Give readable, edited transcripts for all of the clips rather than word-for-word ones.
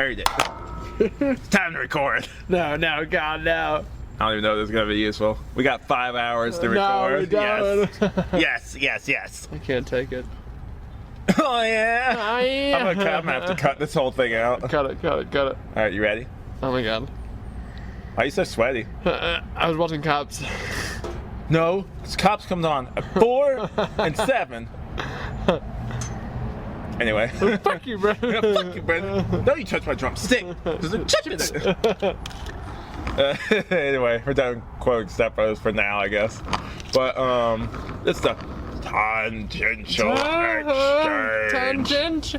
heard it. It's time to record. No, God, no. I don't even know if this is going to be useful. We got 5 hours to record. No, we don't. Yes. I can't take it. Oh, yeah. I'm going to have to cut this whole thing out. Cut it. All right, you ready? Oh, my God. Why are you so sweaty? I was watching Cops. No, Cops comes on at 4 and 7. Anyway. Fuck you, bro. Yeah, fuck you, Brendan. Don't you touch my drumstick. There's a chip in it. Anyway, we're done quoting Step Brothers for now, I guess. But, this is the Tangential Exchange.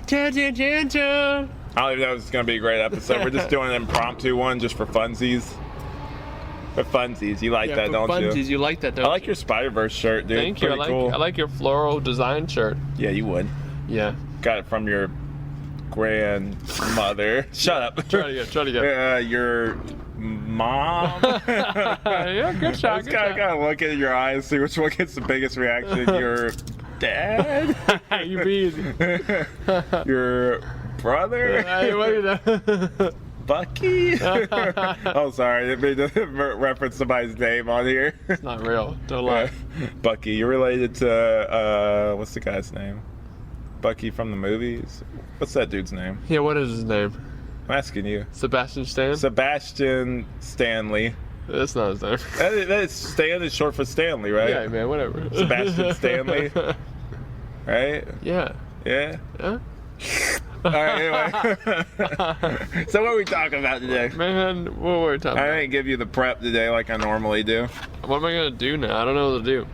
Tangential. I don't even know if it's going to be a great episode. We're just doing an impromptu one just for funsies. For funsies. You like that, don't funsies, you? You like that, don't you? I like your Spider-Verse shirt, dude. Thank you. Pretty cool. I like your floral design shirt. Yeah, you would. Yeah. Got it from your grandmother. Shut up. Try it again. Your mom. Yeah, good shot. I just gotta look at your eyes, see which one gets the biggest reaction. Your dad. You be easy. Your brother. Hey, wait. Bucky. Oh, sorry, I didn't mean to reference somebody's name on here. It's not real. Don't lie. Bucky, you're related to what's the guy's name? Bucky from the movies. What's that dude's name? Yeah, what is his name? I'm asking you. Sebastian Stan? Sebastian Stanley. That's not his name. That is Stan is short for Stanley, right? Yeah, man, whatever. Sebastian Stanley. Right? Yeah. Yeah? Yeah? All right, anyway. So what are we talking about today? Man, what were we talking about? I didn't give you the prep today like I normally do. What am I going to do now? I don't know what to do.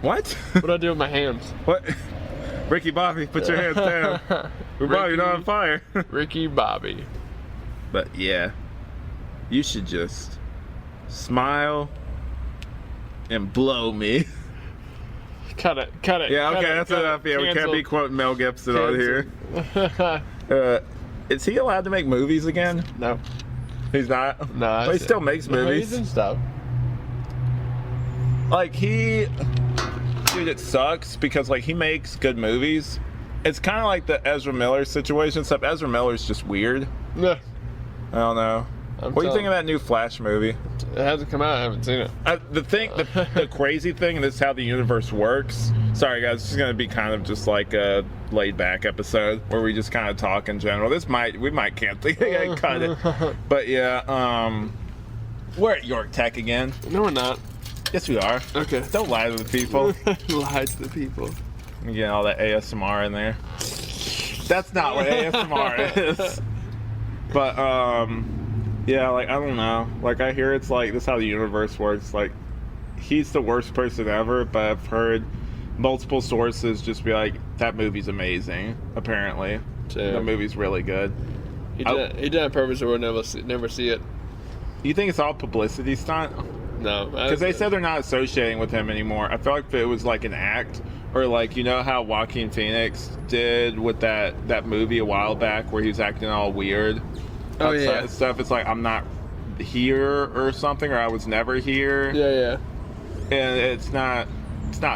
What? What do I do with my hands? What? Ricky Bobby, put your hands down. You're not on fire. Ricky Bobby. But yeah, you should just smile and blow me. Cut it. Yeah, okay, that's enough. Yeah, we can't be quoting Mel Gibson on here. Is he allowed to make movies again? No. He's not? No. But he still makes movies. And stuff. Like, dude, it sucks because, like, he makes good movies. It's kind of like the Ezra Miller situation, except Ezra Miller's just weird. Yeah. I don't know. What do you think of that new Flash movie? It hasn't come out. I haven't seen it. The crazy thing, and this is how the universe works. Sorry, guys, this is going to be kind of just like a laid-back episode where we just kind of talk in general. We might can't cut it. But yeah, we're at York Tech again. No, we're not. Yes, we are. Okay. Don't lie to the people. Lie to the people. You get all that ASMR in there. That's not what ASMR is. But, yeah, like, I don't know. Like, I hear it's like, this is how the universe works. Like, he's the worst person ever, but I've heard multiple sources just be like, that movie's amazing, apparently. Damn. The movie's really good. He did it on purpose, so we'll never see it. You think it's all publicity stunt? No. Because they said they're not associating with him anymore. I feel like if it was like an act, or like, you know how Joaquin Phoenix did with that movie a while back where he was acting all weird? Oh, yeah. Stuff. It's like, I'm not here or something, or I was never here. Yeah. And it's not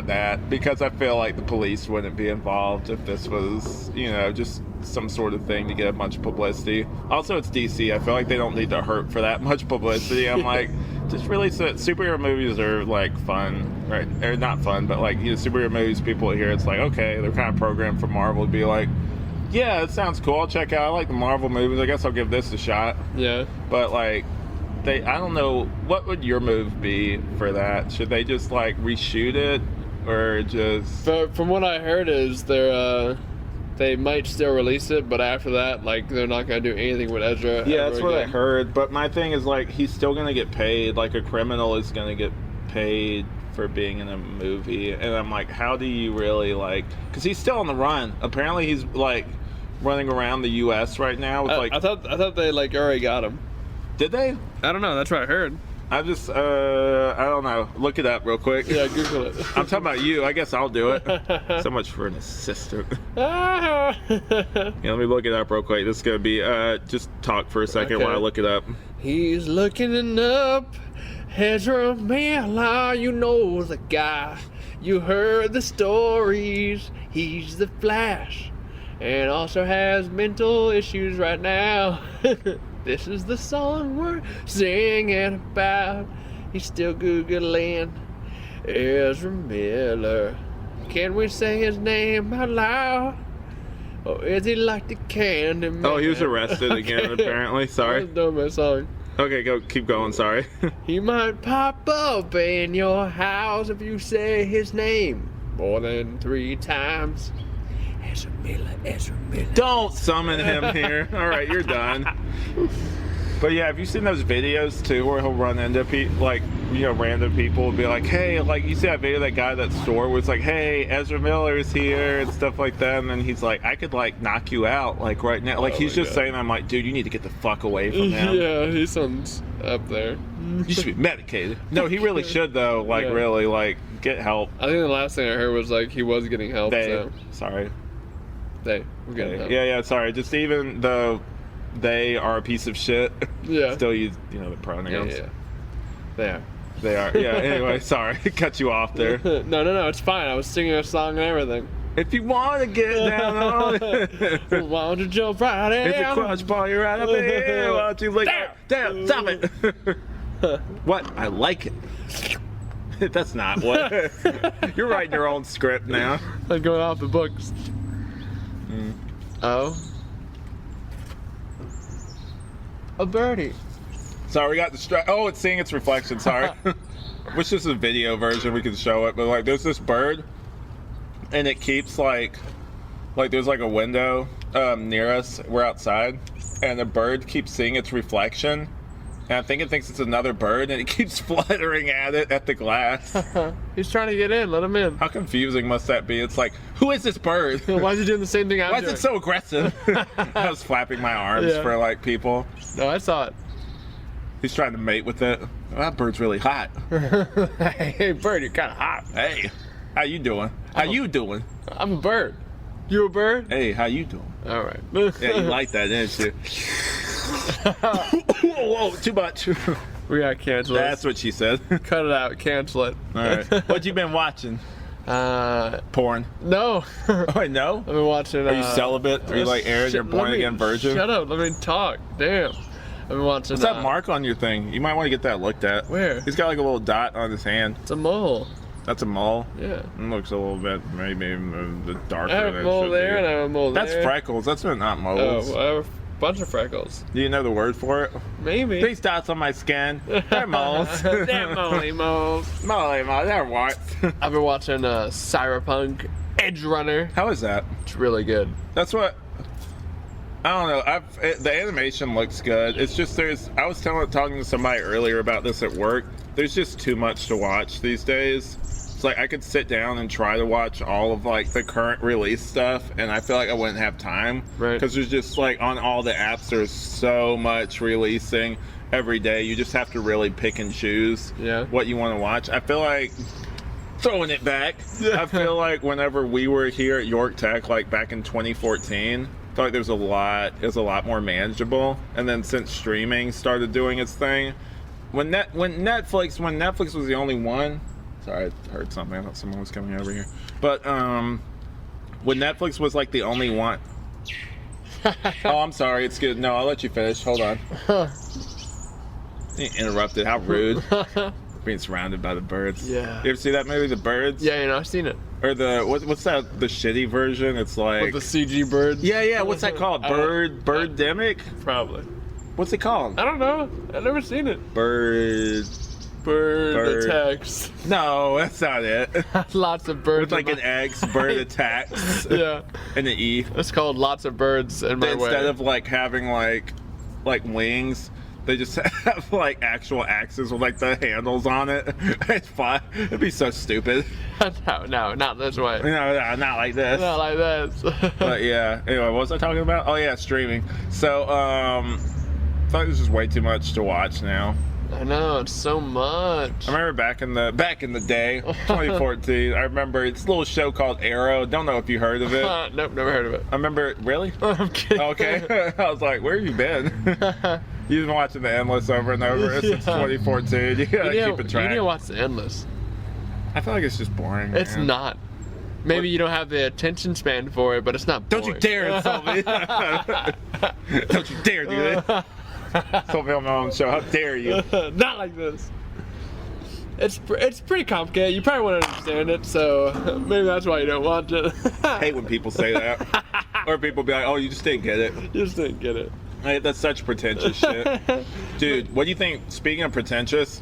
that, because I feel like the police wouldn't be involved if this was, you know, just some sort of thing to get a bunch of publicity. Also, it's DC. I feel like they don't need to hurt for that much publicity. I'm like, just release it. Superhero movies are like fun, right? Or not fun, but like, you know, superhero movies, people here, it's like, okay, they're kind of programmed for Marvel to be like, yeah, it sounds cool. I'll check out. I like the Marvel movies. I guess I'll give this a shot. Yeah. But like, I don't know, what would your move be for that? Should they just like reshoot it, or just? From what I heard is they might still release it, but after that, like, they're not gonna do anything with Ezra. Yeah, that's what I heard. But my thing is, like, he's still gonna get paid. Like, a criminal is gonna get paid for being in a movie, and I'm like, how do you really, like, because he's still on the run. Apparently he's like running around the US right now with like, I thought they like already got him. Did they? I don't know, that's what I heard. I just I don't know, look it up real quick. Yeah, Google it. I'm talking about you. I guess I'll do it. So much for an assistant. Yeah, let me look it up real quick. This is gonna be just talk for a second while I look it up. He's looking up Ezra Miller, you know the guy. You heard the stories. He's the Flash. and also has mental issues right now. This is the song we're singing about. He's still Googling Ezra Miller. Can we say his name out loud? Or is he like the candy man? Oh, he was arrested again, apparently. I Sorry. was doing my song. Okay, keep going. Sorry. He might pop up in your house if you say his name more than 3 times. Ezra Miller, Ezra Miller. Don't summon him here. All right, you're done. But yeah, have you seen those videos too where he'll run into random people and be like, hey, like you see that video of that guy at that store where it's like, hey, Ezra Miller's here and stuff like that, and then he's like, I could like knock you out like right now. Like he's just saying, I'm like, dude, you need to get the fuck away from him. Yeah, he sounds up there. You should be medicated. No, he really should though. Like really, like get help. I think the last thing I heard was like he was getting help. Sorry. We're getting help. Yeah, sorry. Just even though they are a piece of shit, still use the pronouns. Yeah. They are. Yeah. Anyway, sorry, cut you off there. No, it's fine. I was singing a song and everything. If you want to get down on it, why don't you jump right in? It's a crunch ball, you're right up here. Why don't you lick it? Damn, stop it. What? I like it. That's not what. You're writing your own script now. I'm going off the books. Oh. A birdie. Sorry, we got distracted. Oh, it's seeing its reflection. Sorry. Wish this is a video version. We could show it, but like, there's this bird, and it keeps like there's like a window near us. We're outside, and the bird keeps seeing its reflection, and I think it thinks it's another bird, and it keeps fluttering at it at the glass. He's trying to get in. Let him in. How confusing must that be? It's like, who is this bird? Why is he doing the same thing I'm doing? Why is it so aggressive? I was flapping my arms for like people. No, I saw it. He's trying to mate with it. Oh, that bird's really hot. Hey, bird, you're kind of hot. Hey, how you doing? How you doing? I'm a bird. You a bird? Hey, how you doing? All right. Yeah, you like that, didn't you? Whoa, too much. We got canceled. That's what she said. Cut it out. Cancel it. All right. What you been watching? Porn. No. Oh, I know. I've been watching. Are you celibate? Are you like Aaron? You're born again virgin? Shut up. Let me talk. Damn. I've been watching. What's that mark on your thing? You might want to get that looked at. Where? He's got like a little dot on his hand. It's a mole. That's a mole? Yeah. It looks a little bit, maybe the darker. I have a mole there and I have a mole there. That's freckles. That's not moles. Oh, I have a bunch of freckles. Do you know the word for it? Maybe. These dots on my skin, they're moles. They're molly moles. Molly moles, they're what? I've been watching Cyberpunk Edge Runner. How is that? It's really good. That's what... I don't know. The animation looks good. It's just I was talking to somebody earlier about this at work. There's just too much to watch these days. It's like I could sit down and try to watch all of like the current release stuff, and I feel like I wouldn't have time. Right. Because there's just like on all the apps, there's so much releasing every day. You just have to really pick and choose what you want to watch. I feel like throwing it back. I feel like whenever we were here at York Tech, like back in 2014. I feel like it was a lot more manageable, and then since streaming started doing its thing, when Netflix was the only one. Sorry, I heard something. I thought someone was coming over here. But when Netflix was like the only one. Oh, I'm sorry. It's good. No, I'll let you finish. Hold on. You interrupted. How rude. Being surrounded by the birds. Yeah. You ever see that movie, The Birds? Yeah, I've seen it. Or what's that? The shitty version? It's like with the CG birds. Yeah. What's that called? Birdemic? Probably. What's it called? I don't know. I've never seen it. Bird attacks. No, that's not it. Lots of birds. With like an X, bird attacks. Yeah. And an E. It's called Lots of Birds in My Way. Instead of like having like wings, they just have like actual axes with like the handles on it. It's fun. It'd be so stupid. No, not this way. No, not like this. Not like this. But yeah. Anyway, what was I talking about? Oh yeah, streaming. So I feel like this is way too much to watch now. I know, it's so much. I remember back in the day, 2014. I remember it's a little show called Arrow. Don't know if you heard of it. Nope, never heard of it. I remember. Really? I'm kidding. Okay. I was like, where have you been? You've been watching The Endless over and over since 2014. You gotta keep it track. You need to watch The Endless. I feel like it's just boring. It's man. not. Maybe you don't have the attention span for it, but it's not boring. Don't you dare insult me. Don't you dare do that. Told me on my own show. How dare you? Not like this. It's pretty complicated. You probably won't understand it, so maybe that's why you don't watch it. I hate when people say that. Or people be like, oh, you just didn't get it. You just didn't get it. Hey, that's such pretentious shit. Dude, what do you think, speaking of pretentious,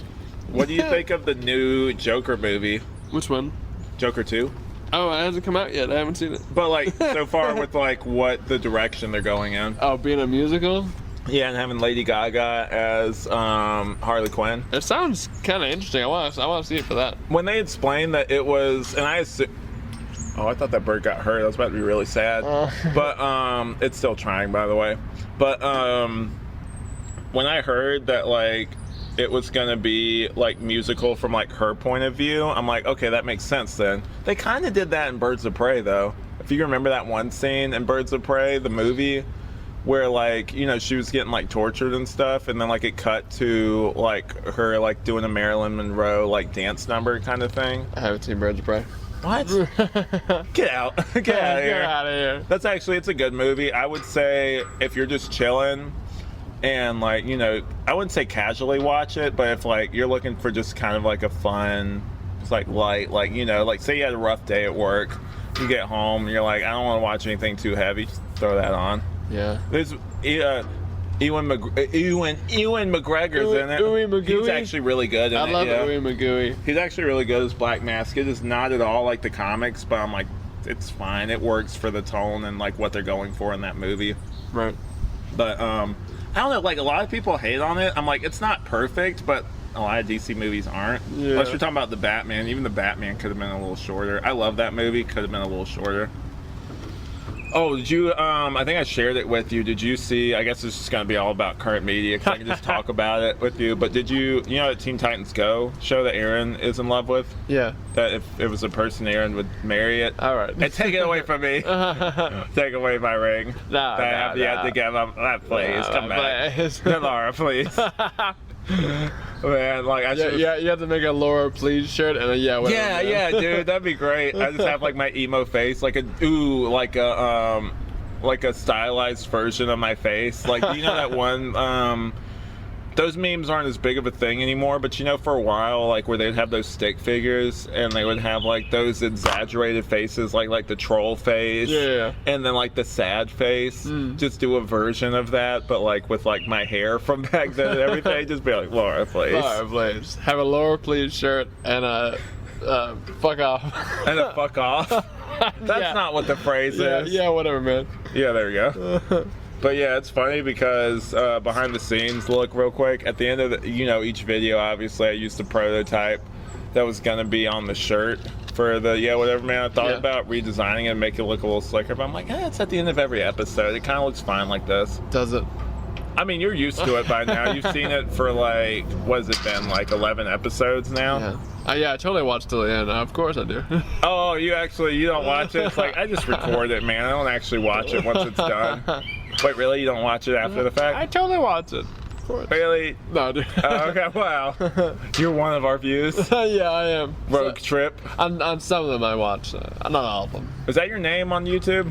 what do you think of the new Joker movie? Which one? Joker 2? Oh, it hasn't come out yet. I haven't seen it. But like, so far with like what the direction they're going in. Oh, being a musical? Yeah, and having Lady Gaga as Harley Quinn. It sounds kind of interesting. I want to see it for that. When they explained that it was, and I thought that bird got hurt. I was about to be really sad. But it's still trying, by the way. But when I heard that like it was gonna be like musical from like her point of view, I'm like, okay, that makes sense then. They kind of did that in Birds of Prey though. If you remember that one scene in Birds of Prey, the movie, where like, you know, she was getting like tortured and stuff, and then like it cut to like her like doing a Marilyn Monroe like dance number kind of thing. I haven't seen Birds of Prey. What? Get out. Get out of here. Get out of here. That's actually, it's a good movie. I would say if you're just chilling and like, you know, I wouldn't say casually watch it, but if like you're looking for just kind of like a fun, it's like light, like, you know, like say you had a rough day at work, you get home and you're like, I don't want to watch anything too heavy, just throw that on. Yeah. There's Ewan McGregor's in it. Ewan McGooey? He's actually really good in it. I love Ewan McGooey. He's actually really good as Black Mask. It is not at all like the comics, but I'm like, it's fine. It works for the tone and like what they're going for in that movie. Right. But I don't know, like a lot of people hate on it. I'm like, it's not perfect, but a lot of DC movies aren't. Yeah. Unless you're talking about the Batman. Even the Batman could have been a little shorter. I love that movie. Could have been a little shorter. Oh, did you, I think I shared it with you. Did you see, I guess it's just going to be all about current media because I can just talk about it with you. But did you know that Teen Titans Go show that Aaron is in love with? Yeah. That if it was a person, Aaron would marry it. All right. And take it away from me. Take away my ring. No, that I have yet to give up. Please, come back. Laura, please. Man, like I should. Yeah, you have to make a Laura Please shirt and whatever. Yeah, dude, that'd be great. I just have like my emo face, like a stylized version of my face. Like, you know that one, those memes aren't as big of a thing anymore, but you know, for a while, like where they'd have those stick figures and they would have like those exaggerated faces, like the troll face, yeah, and then like the sad face. Just do a version of that, but like with like my hair from back then and everything. Just be like, Laura, please. Laura, please. Have a Laura Please shirt and a fuck off. And a fuck off. That's not what the phrase is. Yeah, whatever, man. Yeah, there you go. But yeah, it's funny because behind the scenes, look real quick. At the end of each video, obviously, I used the prototype that was going to be on the shirt for the whatever, man. I thought about redesigning it and make it look a little slicker, but I'm like, it's at the end of every episode. It kind of looks fine like this. Does it? I mean, you're used to it by now. You've seen it for like, what has it been, like 11 episodes now? Yeah. I totally watched till the end. Of course I do. Oh, you don't watch it? It's like, I just record it, man. I don't actually watch it once it's done. Wait, really? You don't watch it after the fact? I totally watch it. Of course. Really? No, dude. Okay, wow. You're one of our views. Yeah, I am. Rogue Tripp. On some of them I watch. Not all of them. Is that your name on YouTube?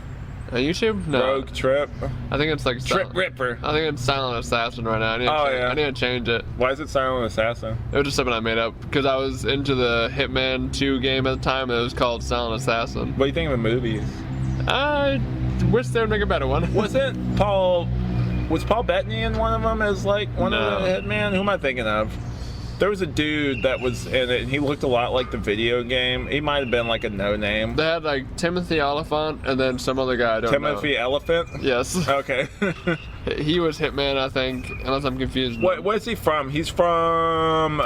On YouTube? No. Rogue Tripp. I think it's like Tripp Ripper. I think it's Silent Assassin right now. I need to change it. Why is it Silent Assassin? It was just something I made up because I was into the Hitman 2 game at the time and it was called Silent Assassin. What do you think of the movies? I wish they would make a better one. Was Paul Bettany in one of them as like one of the Hitman? Who am I thinking of? There was a dude that was in it, and he looked a lot like the video game. He might have been like a no-name. They had like Timothy Oliphant and then some other guy I don't know. Timothy Elephant? Yes. Okay. He was Hitman, I think, unless I'm confused. Where's he from? He's from,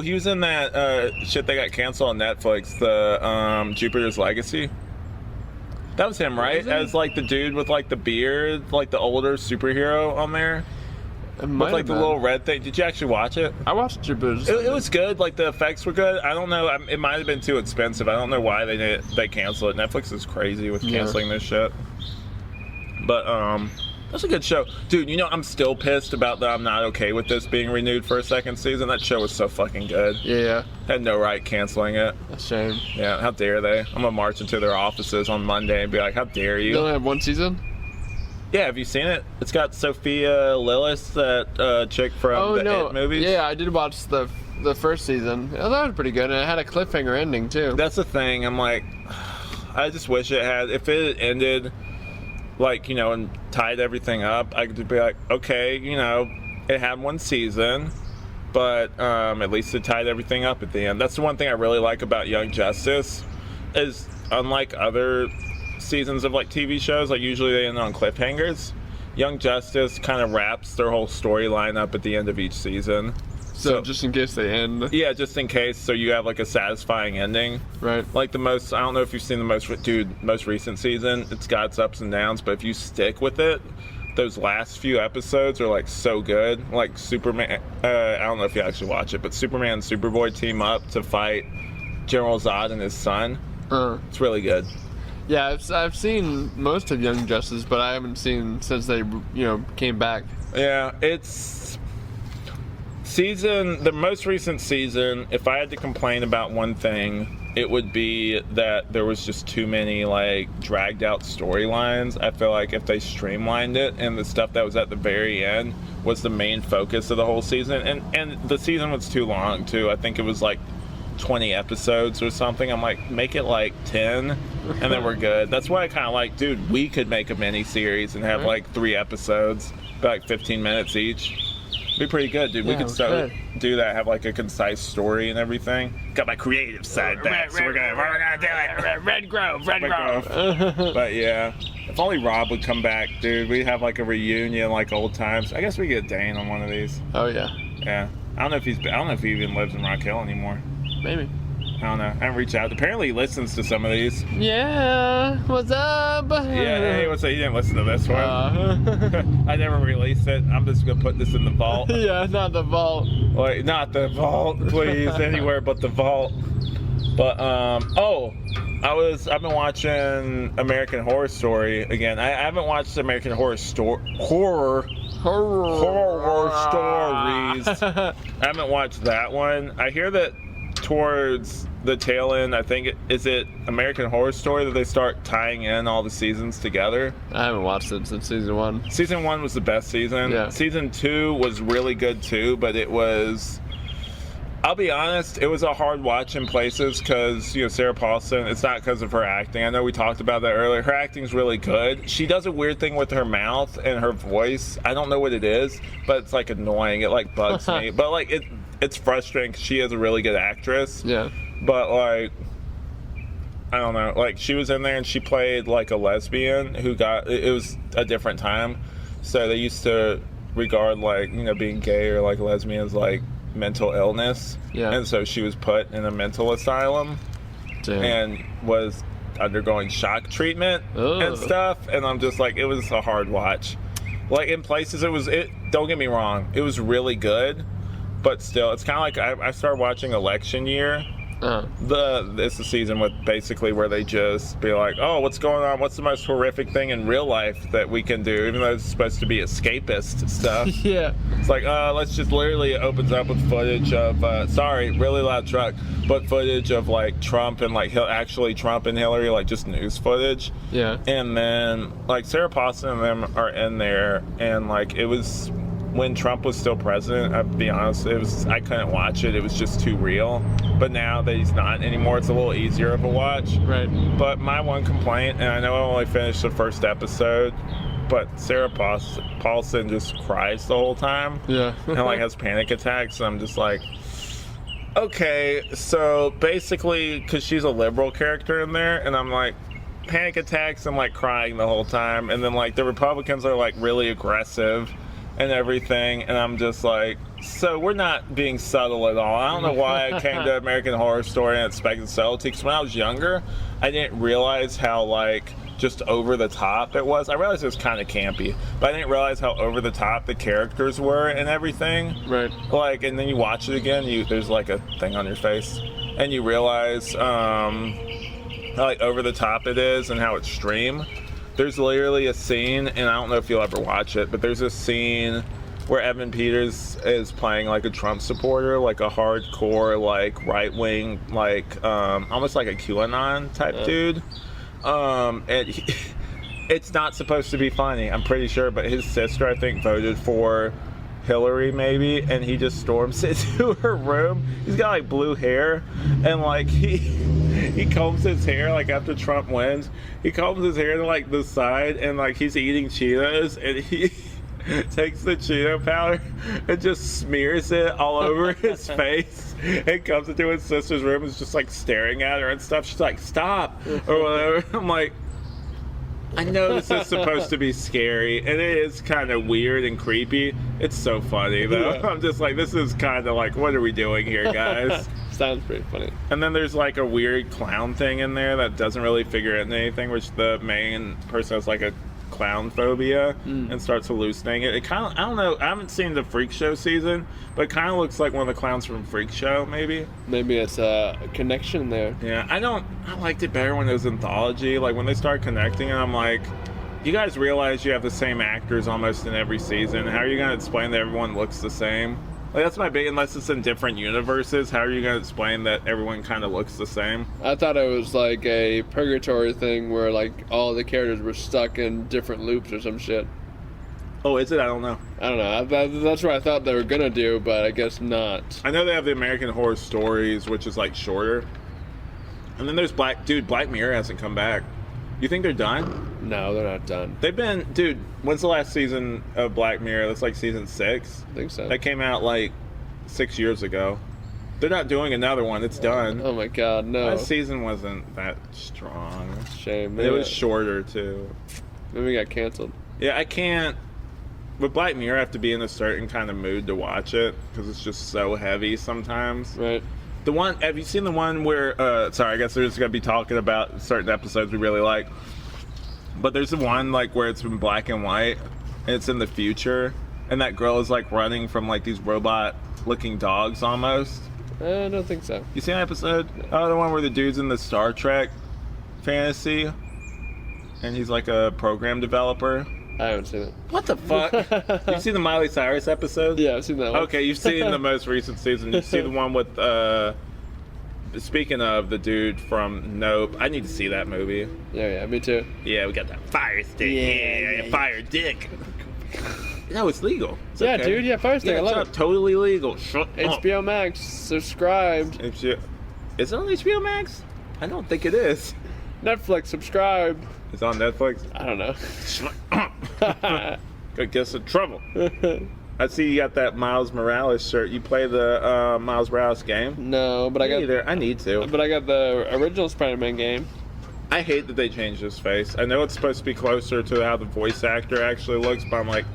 he was in that shit that got canceled on Netflix, the Jupiter's Legacy. That was him, right? As like the dude with like the beard, like the older superhero on there. With like the little red thing. Did you actually watch it? I watched Jupiter's. It was good. Like the effects were good. I don't know. It might have been too expensive. I don't know why they canceled it. Netflix is crazy with canceling this shit. But That's a good show. Dude, you know, I'm still pissed about that I'm not okay with this being renewed for a second season. That show was so fucking good. Yeah. Had no right canceling it. A shame. Yeah, how dare they? I'm gonna march into their offices on Monday and be like, how dare you? You only have one season? Yeah, have you seen it? It's got Sophia Lillis, that chick from the It movies. Yeah, I did watch the first season. Yeah, that was pretty good, and it had a cliffhanger ending, too. That's the thing. I'm like, I just wish it had, if it ended, like, you know, and tied everything up, I could be like, okay, you know, it had one season, but at least it tied everything up at the end. That's the one thing I really like about Young Justice, is unlike other seasons of like TV shows, like usually they end on cliffhangers. Young Justice kind of wraps their whole storyline up at the end of each season. So just in case they end. Yeah, just in case, so you have like a satisfying ending. Right. Like the most, I don't know if you've seen the most recent season. It's got its ups and downs, but if you stick with it, those last few episodes are like so good. Like Superman, I don't know if you actually watch it, but Superman and Superboy team up to fight General Zod and his son. It's really good. Yeah, I've seen most of Young Justice, but I haven't seen since they, came back. Yeah, it's the most recent season. If I had to complain about one thing, it would be that there was just too many like dragged out storylines. I feel like if they streamlined it and the stuff that was at the very end was the main focus of the whole season, and the season was too long too. I think it was like 20 episodes or something. I'm like, make it like 10 and then we're good. That's why I kind of like, dude, we could make a mini series and have like 3 episodes, like 15 minutes each. Be pretty good, dude. Yeah, we could start do that, have like a concise story and everything. Got my creative side back, so we're gonna do it. Red Grove. But yeah, if only Rob would come back, dude. We'd have like a reunion like old times. I guess we get Dane on one of these. Oh yeah. Yeah. I don't know if he even lives in Rock Hill anymore. Maybe. I don't know. I haven't reached out. Apparently he listens to some of these. Yeah. What's up? Yeah, hey, what's up? He didn't listen to this one. I never released it. I'm just going to put this in the vault. Yeah, not the vault. Like, not the vault, please. Anywhere but the vault. But, I've been watching American Horror Story again. I haven't watched American Horror Stories. I haven't watched that one. I hear that towards the tail end, I think is it American Horror Story that they start tying in all the seasons together. I haven't watched it since season 1. Season 1 was the best season. Yeah. Season 2 was really good too, but it was, I'll be honest, it was a hard watch in places because, Sarah Paulson, it's not because of her acting. I know we talked about that earlier. Her acting's really good. She does a weird thing with her mouth and her voice. I don't know what it is, but it's like annoying. It like bugs me. But like it's frustrating because she is a really good actress. Yeah. But like, I don't know. Like she was in there and she played like a lesbian who it was a different time. So they used to regard like, being gay or like lesbian as like mental illness. Yeah. And so she was put in a mental asylum. Damn. And was undergoing shock treatment and stuff. And I'm just like, it was a hard watch. Like in places don't get me wrong, it was really good. But still, it's kind of like I started watching Election Year. It's the season with basically where they just be like, oh, what's going on? What's the most horrific thing in real life that we can do? Even though it's supposed to be escapist stuff. Yeah. It's like, let's just literally, it opens up with footage of, really loud truck, but footage of like Trump and like Trump and Hillary, like just news footage. Yeah. And then like Sarah Paulson and them are in there, and like it was when Trump was still president. I'll be honest, I couldn't watch it. It was just too real. But now that he's not anymore, it's a little easier of a watch. Right. But my one complaint, and I know I only finished the first episode, but Sarah Paulson just cries the whole time. Yeah. And like has panic attacks. And I'm just like, okay, so basically, because she's a liberal character in there, and I'm like, panic attacks and like crying the whole time. And then like the Republicans are like really aggressive and everything, and I'm just like, so we're not being subtle at all. I don't know why I came to American Horror Story and expected subtlety, because when I was younger, I didn't realize how like just over the top it was. I realized it was kind of campy, but I didn't realize how over the top the characters were and everything. Right. Like, and then you watch it again, there's like a thing on your face, and you realize how like over the top it is and how extreme. There's literally a scene, and I don't know if you'll ever watch it, but there's a scene where Evan Peters is playing like a Trump supporter, like a hardcore, like right-wing, like almost like a QAnon type dude. And it's not supposed to be funny, I'm pretty sure, but his sister, I think, voted for Hillary maybe, and he just storms into her room. He's got like blue hair, and like he combs his hair like after Trump wins. He combs his hair to like the side, and like he's eating Cheetos, and he takes the Cheeto powder and just smears it all over his face, and comes into his sister's room and is just like staring at her and stuff. She's like, "Stop," or whatever. I'm like, I know this is supposed to be scary, and it is kind of weird and creepy. It's so funny, though. Yeah. I'm just like, this is kind of like, what are we doing here, guys? Sounds pretty funny. And then there's like a weird clown thing in there that doesn't really figure out anything, which the main person has like a clown phobia and starts hallucinating it. It kind of, I don't know, I haven't seen the Freak Show season, but it kind of looks like one of the clowns from Freak Show, maybe. Maybe it's a connection there. Yeah, I liked it better when it was anthology. Like when they start connecting, and I'm like, you guys realize you have the same actors almost in every season. How are you going to explain that everyone looks the same? Like, that's my big, unless it's in different universes, how are you going to explain that everyone kind of looks the same? I thought it was like a purgatory thing where like all the characters were stuck in different loops or some shit. Oh, is it? I don't know. I don't know. That's what I thought they were going to do, but I guess not. I know they have the American Horror Stories, which is like shorter. And then there's Black Mirror hasn't come back. You think they're done? No, they're not done. They've been, dude, when's the last season of Black Mirror? That's like season 6. I think so. That came out like 6 years ago. They're not doing another one. It's done. Oh my god, no. That season wasn't that strong. Shame. It was shorter too. Maybe it got canceled. Yeah, I can't. With Black Mirror, I have to be in a certain kind of mood to watch it because it's just so heavy sometimes. Right. The one, have you seen the one where, sorry, I guess we're just going to be talking about certain episodes we really like. But there's the one, like, where it's in black and white, and it's in the future, and that girl is, like, running from, like, these robot-looking dogs, almost. I don't think so. You seen that episode? Oh, the one where the dude's in the Star Trek fantasy, and he's, like, a program developer. I haven't seen it. What the fuck? You've seen the Miley Cyrus episode? Yeah, I've seen that one. Okay, you've seen the most recent season. You see the one with, speaking of the dude from Nope, I need to see that movie. Yeah, me too. Yeah, we got that fire stick. Yeah, fire dick. No, it's legal. It's yeah, okay. Dude, yeah, fire stick, I love it. Totally legal. Shut up. HBO Max, subscribed. Is it on HBO Max? I don't think it is. Netflix, subscribe. It's on Netflix? I don't know. Could get some trouble. I see you got that Miles Morales shirt. You play the Miles Morales game? No, but I need to. But I got the original Spider-Man game. I hate that they changed his face. I know it's supposed to be closer to how the voice actor actually looks, but I'm like,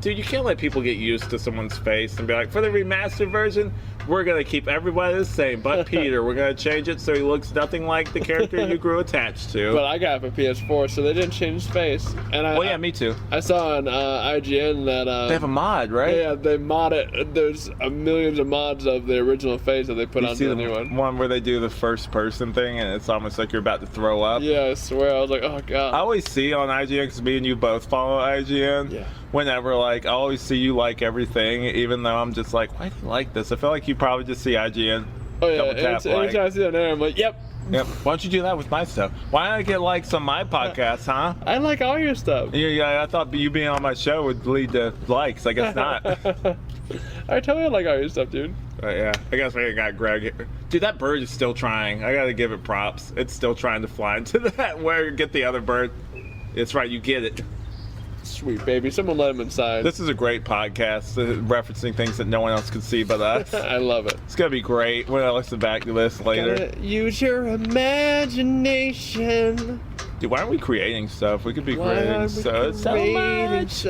dude, you can't let people get used to someone's face and be like, for the remastered version, we're going to keep everybody the same, but Peter, we're going to change it so he looks nothing like the character you grew attached to. But I got it for PS4, so they didn't change his face. And me too. I saw on IGN that... they have a mod, right? Yeah, they mod it. There's millions of mods of the original face that they put on the new one. One where they do the first person thing, and it's almost like you're about to throw up. Yeah, I swear. I was like, oh, God. I always see on IGN, because me and you both follow IGN. Yeah. Whenever, like, I always see you like everything, even though I'm just like, why do you like this? I feel like you probably just see IGN. Oh, yeah. Anytime I see that there, I'm like, yep. Yep. Why don't you do that with my stuff? Why don't I get likes on my podcast, huh? I like all your stuff. Yeah, I thought you being on my show would lead to likes. I guess not. I totally like all your stuff, dude. Yeah, I guess we got Greg here. Dude, that bird is still trying. I gotta give it props. It's still trying to fly into that where get the other bird. It's right, you get it. Sweet baby, someone let him inside. This is a great podcast, referencing things that no one else can see but us. I love it. It's gonna be great when I listen back to this later. Gotta use your imagination. Dude, why aren't we creating stuff? We could be creating so much.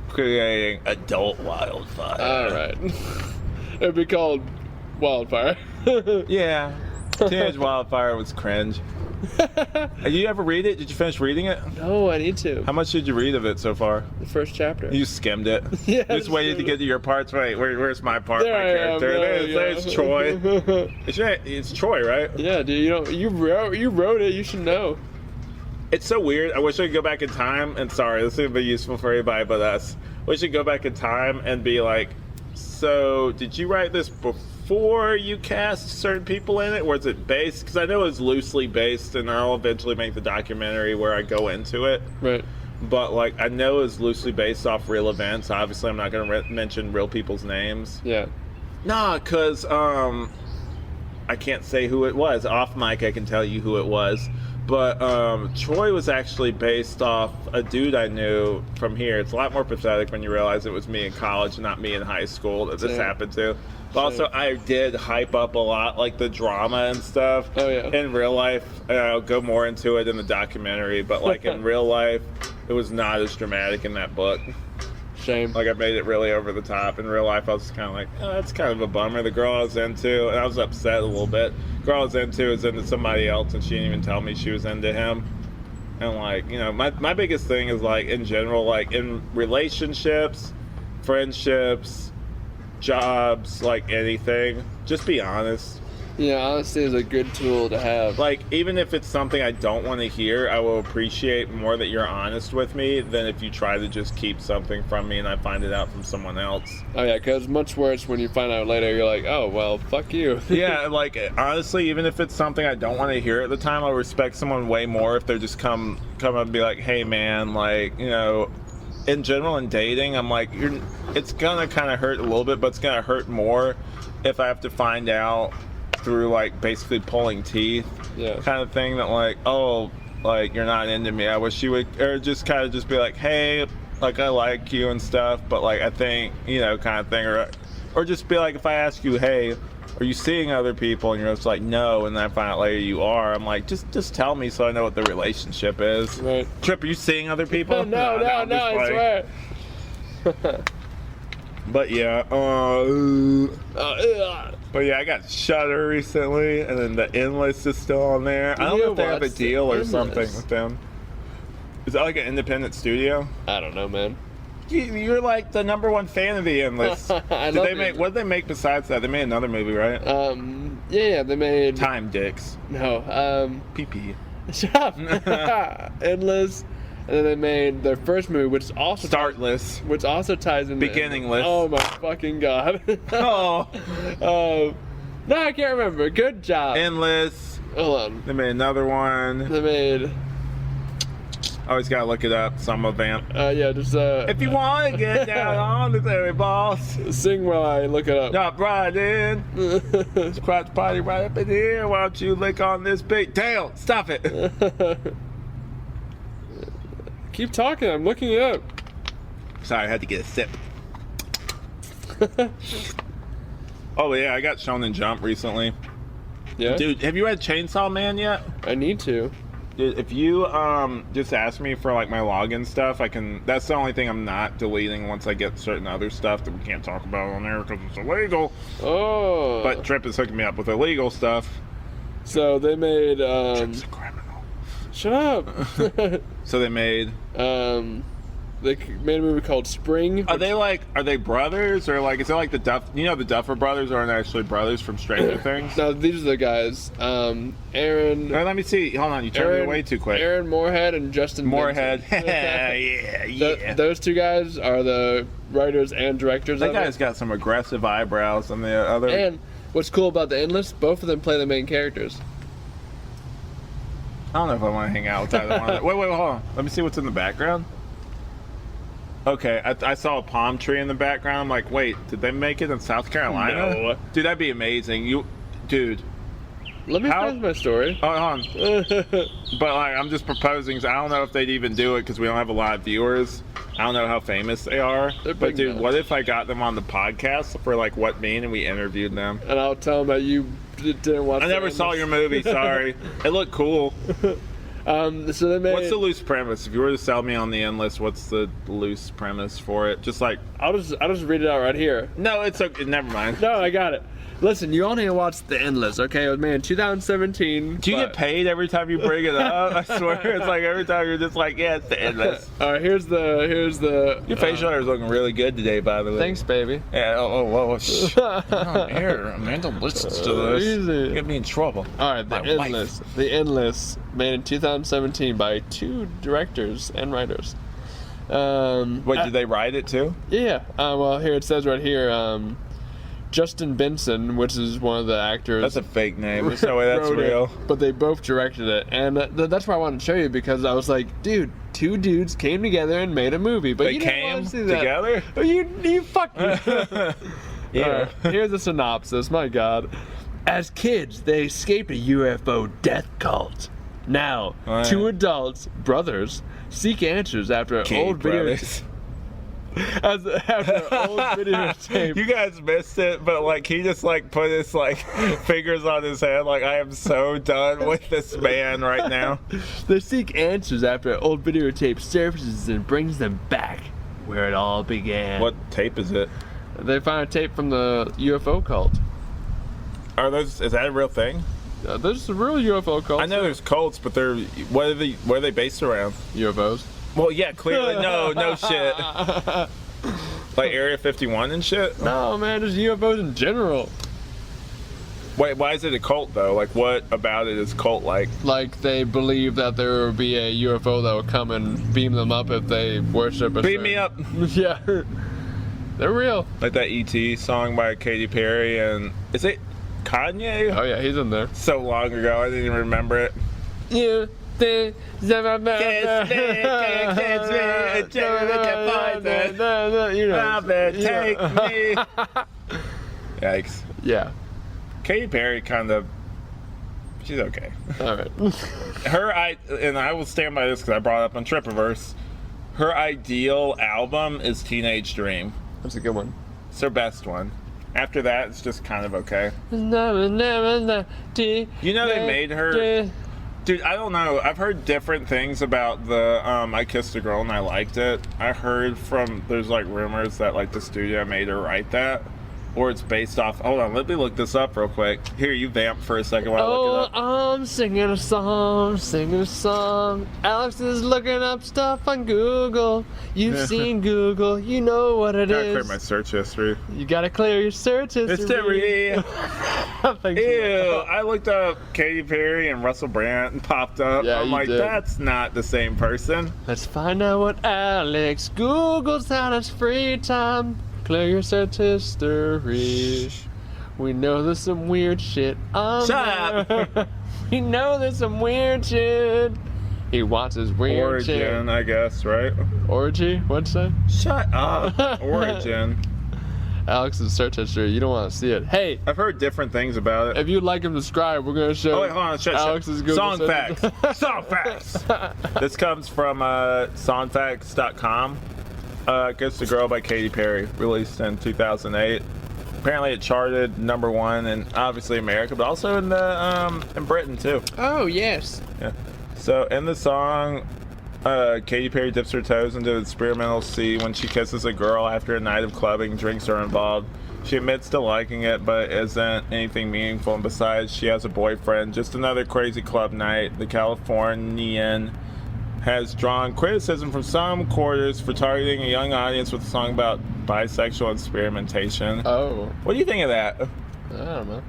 Creating adult wildfire. All right. It'd be called Wildfire. Yeah. Teenage Wildfire was cringe. Did you ever read it? Did you finish reading it? No, I need to. How much did you read of it so far? The first chapter. You skimmed it. Yeah. Just waited to get to your parts. Wait, where's my part? There my character. There's Troy. It's Troy, right? Yeah, dude. You wrote it. You should know. It's so weird. I wish I could go back in time. And sorry, this would be useful for anybody but us. We should go back in time and be like, so did you write this before you cast certain people in it? Or is it based? Because I know it's loosely based, and I'll eventually make the documentary where I go into it. Right. But, like, I know it's loosely based off real events. Obviously, I'm not going to mention real people's names. Yeah. Nah, because I can't say who it was. Off mic, I can tell you who it was. But Troy was actually based off a dude I knew from here. It's a lot more pathetic when you realize it was me in college, not me in high school that this happened to. But also, I did hype up a lot, like the drama and stuff. Oh, yeah. In real life, and I'll go more into it in the documentary. But, like, in real life, it was not as dramatic in that book. Shame. Like, I made it really over the top. In real life, I was kind of like, oh, that's kind of a bummer. The girl I was into, and I was upset a little bit. The girl I was into was into somebody else, and she didn't even tell me she was into him. And, like, you know, my biggest thing is, like, in general, like, in relationships, friendships, jobs, like, anything, just be honest. Yeah, honesty is a good tool to have. Like, even if it's something I don't want to hear, I will appreciate more that you're honest with me than if you try to just keep something from me and I find it out from someone else. Oh, yeah, because much worse when you find out later, you're like, oh, well, fuck you. Yeah, like, honestly, even if it's something I don't want to hear at the time, I'll respect someone way more if they just come up and be like, hey, man, like, you know, in general, in dating, I'm like, it's gonna kind of hurt a little bit, but it's gonna hurt more if I have to find out through, like, basically pulling teeth, kind of thing, that, like, oh, like, you're not into me. I wish you would, or just kind of just be like, hey, like, I like you and stuff, but, like, I think, you know, kind of thing, or just be like, if I ask you, hey, are you seeing other people, and you're just like, no, and then I find out later you are, I'm like, just tell me so I know what the relationship is. Right. Tripp, are you seeing other people? No, I swear. But yeah, but yeah, I got Shudder recently, and then the Endless is still on there. I don't know if they have a deal or something with them. Is that like an independent studio? I don't know, man. You're like the #1 fan of the Endless. What did they make besides that? They made another movie, right? Yeah, they made Time Dicks. No, PP. Shut up. Endless. And then they made their first movie, which also Startless, which also ties in Beginningless. Oh my fucking god! Oh, no, I can't remember. Good job. Endless. Hold on. They made another one. They made. Always gotta look it up. Some event. Yeah, just If you want to get down on the theory, boss. Sing while I look it up. Not right in. Scratch party right up in here. Why don't you lick on this beat? Dale, stop it. Keep talking. I'm looking it up. Sorry, I had to get a sip. Oh yeah, I got Shonen Jump recently. Yeah, dude, have you read Chainsaw Man yet? I need to. Dude, if you just ask me for like my login stuff, I can. That's the only thing I'm not deleting once I get certain other stuff that we can't talk about on there because it's illegal. Oh. But Tripp is hooking me up with illegal stuff. So they made. Tripp's a criminal. Shut up. So they made. They made a movie called Spring. Are they brothers, or like is it like the the Duffer brothers aren't actually brothers from Stranger Things? No, these are the guys. Aaron. Let me see. Hold on, you turned it away too quick. Aaron Moorhead and Justin Moorhead. Vincent. yeah. Those two guys are the writers and directors. That guy's got some aggressive eyebrows, and the other. And what's cool about the Endless? Both of them play the main characters. I don't know if I want to hang out with either one of them. Wait, hold on. Let me see what's in the background. Okay, I saw a palm tree in the background. I'm like, wait, did they make it in South Carolina? No. Dude, that'd be amazing. Dude. Let me finish my story. Hold on. But like, I'm just proposing. I don't know if they'd even do it because we don't have a lot of viewers. I don't know how famous they are. But dude, what if I got them on the podcast for like What Mean and we interviewed them? And I'll tell them that you didn't watch. I never saw your movie. Sorry. It looked cool. So they made. What's the loose premise? If you were to sell me on the Endless, what's the loose premise for it? Just like I'll just read it out right here. No, it's okay. Never mind. No, I got it. Listen, you only watched The Endless, okay? It was made in 2017. Do you get paid every time you bring it up? I swear, it's like every time you're just like, yeah, it's The Endless. All right, here's the. Your facial hair is looking really good today, by the way. Thanks, baby. Yeah. Whoa. Here, Amanda listens to this. Easy. Get me in trouble. All right, The Endless. The Endless made in 2017 by 2 directors and writers. Wait, did they write it too? Yeah. Well, here it says right here, Justin Benson, which is one of the actors. That's a fake name. There's no way that's real. But they both directed it, and that's why I wanted to show you, because I was like, dude, 2 dudes came together and made a movie. But They you didn't came want to see that. together? Oh, you fucked me. Yeah. Here's a synopsis. My God. As kids, they escaped a UFO death cult. Now, Right. 2 adults, brothers, seek answers after an old brothers. after an old videotape. You guys missed it, but like he just like put his like fingers on his head, like I am so done with this man right now. They seek answers after an old videotape surfaces and brings them back where it all began. What tape is it? They find a tape from the UFO cult. Is that a real thing? There's a real UFO cult. I know there's cults, but what are they based around? UFOs. Well, yeah, clearly no shit. Like Area 51 and shit? No, man, just UFOs in general. Wait, why is it a cult though? Like what about it is cult like? Like they believe that there will be a UFO that will come and beam them up if they worship a Beam me up. Yeah. They're real. Like that E.T. song by Katy Perry and is it Kanye? Oh yeah, he's in there. So long ago, I didn't even remember it. You think you know. Take me. Yikes. Yeah. Katy Perry she's okay. All right. And I will stand by this because I brought it up on Trippiverse. Her ideal album is Teenage Dream. That's a good one. It's her best one. After that, it's just kind of okay. You know they made her... Dude, I don't know. I've heard different things about the I Kissed a Girl and I Liked It. I heard there's like rumors that like the studio made her write that. Or it's based off... Hold on, let me look this up real quick. Here, you vamp for a second while I look it up. I'm singing a song. Alex is looking up stuff on Google. You've seen Google. You know what it Gotta is. clear my search history. You gotta clear your search history. Ew, I looked up Katy Perry and Russell Brand and popped up. Yeah, I'm you like, did. that's not the same person. Let's find out what Alex Googles out his free time. Clear your search history. We know there's some weird shit on Shut there. up. We know there's some weird shit. He wants his weird Origin, shit. I guess, right? Orgy? What'd you say? Shut up. Origin. Alex's search history. You don't want to see it. Hey, I've heard different things about it. if you'd like and subscribe, we're going to show Oh, wait, hold on. Shut. Alex's Google Song search. facts. Song facts. This comes from songfacts.com. Gets the Girl by Katy Perry, released in 2008. Apparently it charted #1 in obviously America, but also in Britain too. Oh, yes. Yeah. So in the song, Katy Perry dips her toes into the experimental sea when she kisses a girl after a night of clubbing. Drinks are involved. She admits to liking it, but isn't anything meaningful. And besides, she has a boyfriend. Just another crazy club night. The Californian has drawn criticism from some quarters for targeting a young audience with a song about bisexual experimentation. Oh. What do you think of that? I don't know.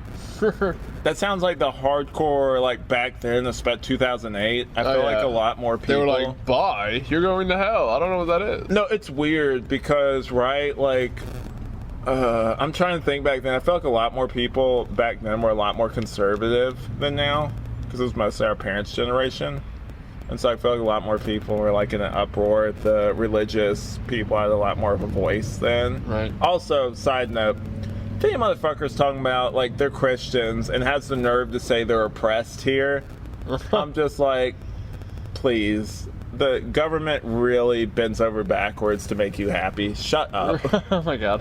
That sounds like the hardcore, like back then, about 2008. I feel like a lot more people. They were like, bye, you're going to hell. I don't know what that is. No, it's weird because, right, like, I'm trying to think back then. I feel like a lot more people back then were a lot more conservative than now because it was mostly our parents' generation. And so I feel like a lot more people were like in an uproar. The religious people had a lot more of a voice then. Right. Also, side note, if any motherfuckers talking about like they're Christians and has the nerve to say they're oppressed here, I'm just like, please. The government really bends over backwards to make you happy. Shut up. Oh my god.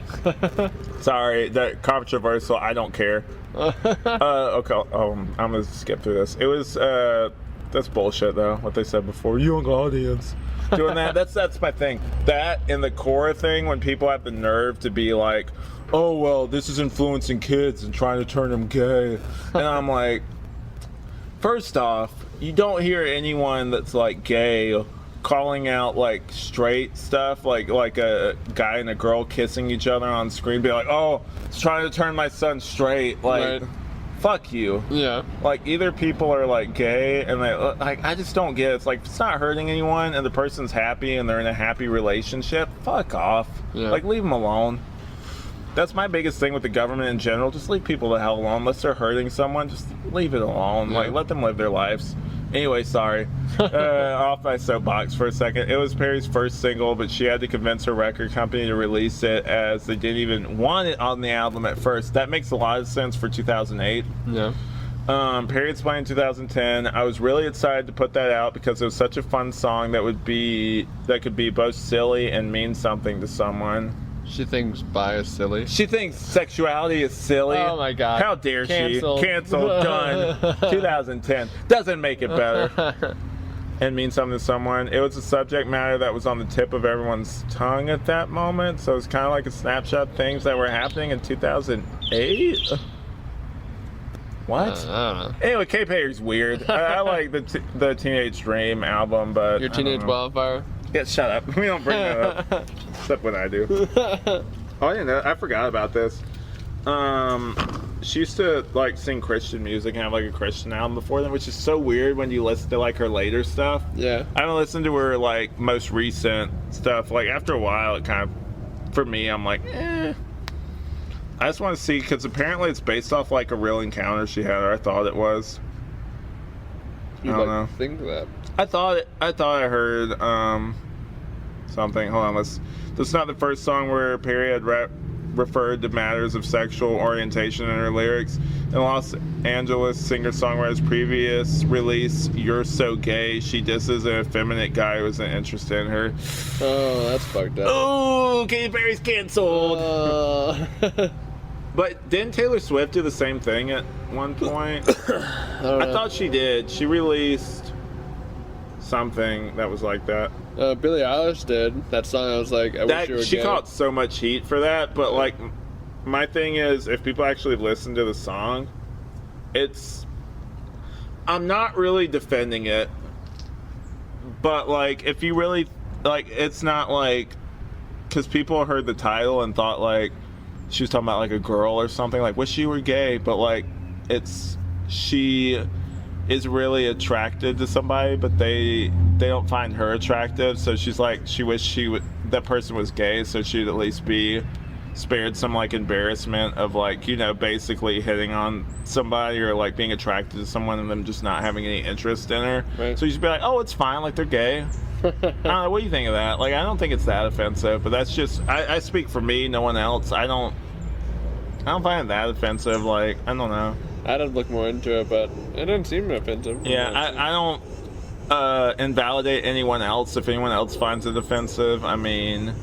Sorry, that controversial. I don't care. Okay, I'm gonna skip through this. It was that's bullshit though. What they said before, young audience doing that. That's my thing. That and the core thing when people have the nerve to be like, oh well, this is influencing kids and trying to turn them gay, and I'm like, first off, you don't hear anyone that's like gay calling out like straight stuff, like a guy and a girl kissing each other on screen, be like, oh, it's trying to turn my son straight. Like, Right. fuck you. Yeah. Like, either people are, like, gay, and they, like, I just don't get it. It's like, if it's not hurting anyone, and the person's happy, and they're in a happy relationship, fuck off. Yeah. Like, leave them alone. That's my biggest thing with the government in general. Just leave people the hell alone. Unless they're hurting someone, just leave it alone. Yeah. Like, let them live their lives. Anyway, sorry. Off my soapbox for a second. It was Perry's first single, but she had to convince her record company to release it, as they didn't even want it on the album at first. That makes a lot of sense for 2008. Yeah. Perry explained in 2010. I was really excited to put that out because it was such a fun song that could be both silly and mean something to someone. She thinks bi is silly. She thinks sexuality is silly. Oh my god. How dare Canceled. she? Canceled. Done. 2010. Doesn't make it better. And mean something to someone. It was a subject matter that was on the tip of everyone's tongue at that moment. So it's kind of like a snapshot of things that were happening in 2008. What? I don't know. Anyway, Katy Perry's weird. I like the Teenage Dream album, but Your Teenage Wildfire? Yeah, shut up. We don't bring that up. Except when I do. Oh, I didn't know. I forgot about this. She used to like sing Christian music and have like a Christian album before then, which is so weird when you listen to like her later stuff. Yeah. I haven't listened to her like most recent stuff. Like after a while, it kind of, for me, I'm like, eh. I just want to see, because apparently it's based off like a real encounter she had, or I thought it was. You'd I don't know. think that. I thought I heard something. Hold on, this is not the first song where Perry had referred to matters of sexual orientation in her lyrics. In Los Angeles singer-songwriter's previous release, You're So Gay, she disses an effeminate guy who isn't interested in her. Oh, that's fucked up. Oh, Katy Perry's canceled. But didn't Taylor Swift do the same thing at one point? I thought she did. She released something that was like that. Billie Eilish did. That song, I was like, I wish you were She gay. caught so much heat for that, but like, my thing is, if people actually listen to the song, I'm not really defending it, but like, if you really, like, it's not like, because people heard the title and thought like, she was talking about like a girl or something, like, wish you were gay, but like, she is really attracted to somebody, but they don't find her attractive, so she's like, she wished that person was gay, so she'd at least be spared some like embarrassment of like, you know, basically hitting on somebody or like being attracted to someone and them just not having any interest in her. Right. So you just be like, oh, it's fine, like they're gay. I don't know, what do you think of that? Like, I don't think it's that offensive, but that's just, I speak for me, no one else. I don't find it that offensive. Like, I don't know. I'd have looked more into it, but it didn't seem offensive. Yeah, I don't invalidate anyone else if anyone else finds it offensive. I mean,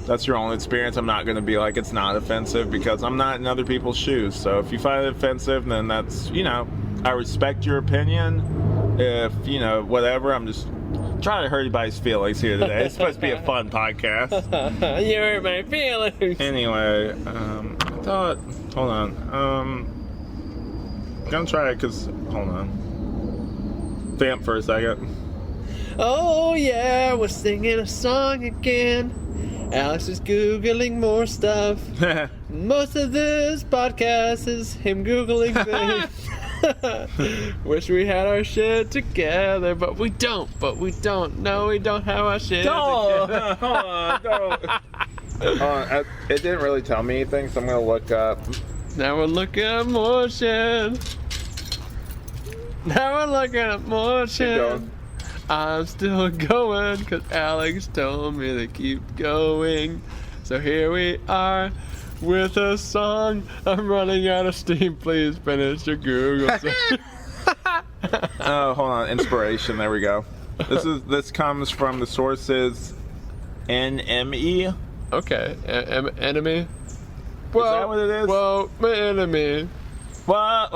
that's your own experience. I'm not going to be like, it's not offensive, because I'm not in other people's shoes. So if you find it offensive, then that's, you know, I respect your opinion. If, you know, whatever, I'm just trying to hurt anybody's feelings here today. It's supposed to be a fun podcast. You hurt my feelings. Anyway, I thought, hold on. I'm gonna try it because, hold on. Vamp for a second. Oh yeah, we're singing a song again. Alex is Googling more stuff. Most of this podcast is him Googling things. Wish we had our shit together, but we don't. No, we don't have our shit together. Hold on, don't. It didn't really tell me anything, so I'm gonna look up. Now we're looking at more shit. Now we're looking at more shit. I'm still going, cause Alex told me to keep going. So here we are with a song. I'm running out of steam. Please finish your Google. Oh, hold on. Inspiration. There we go. This comes from the sources NME. Okay. Enemy? Well, is that what it is? Well, my enemy. What?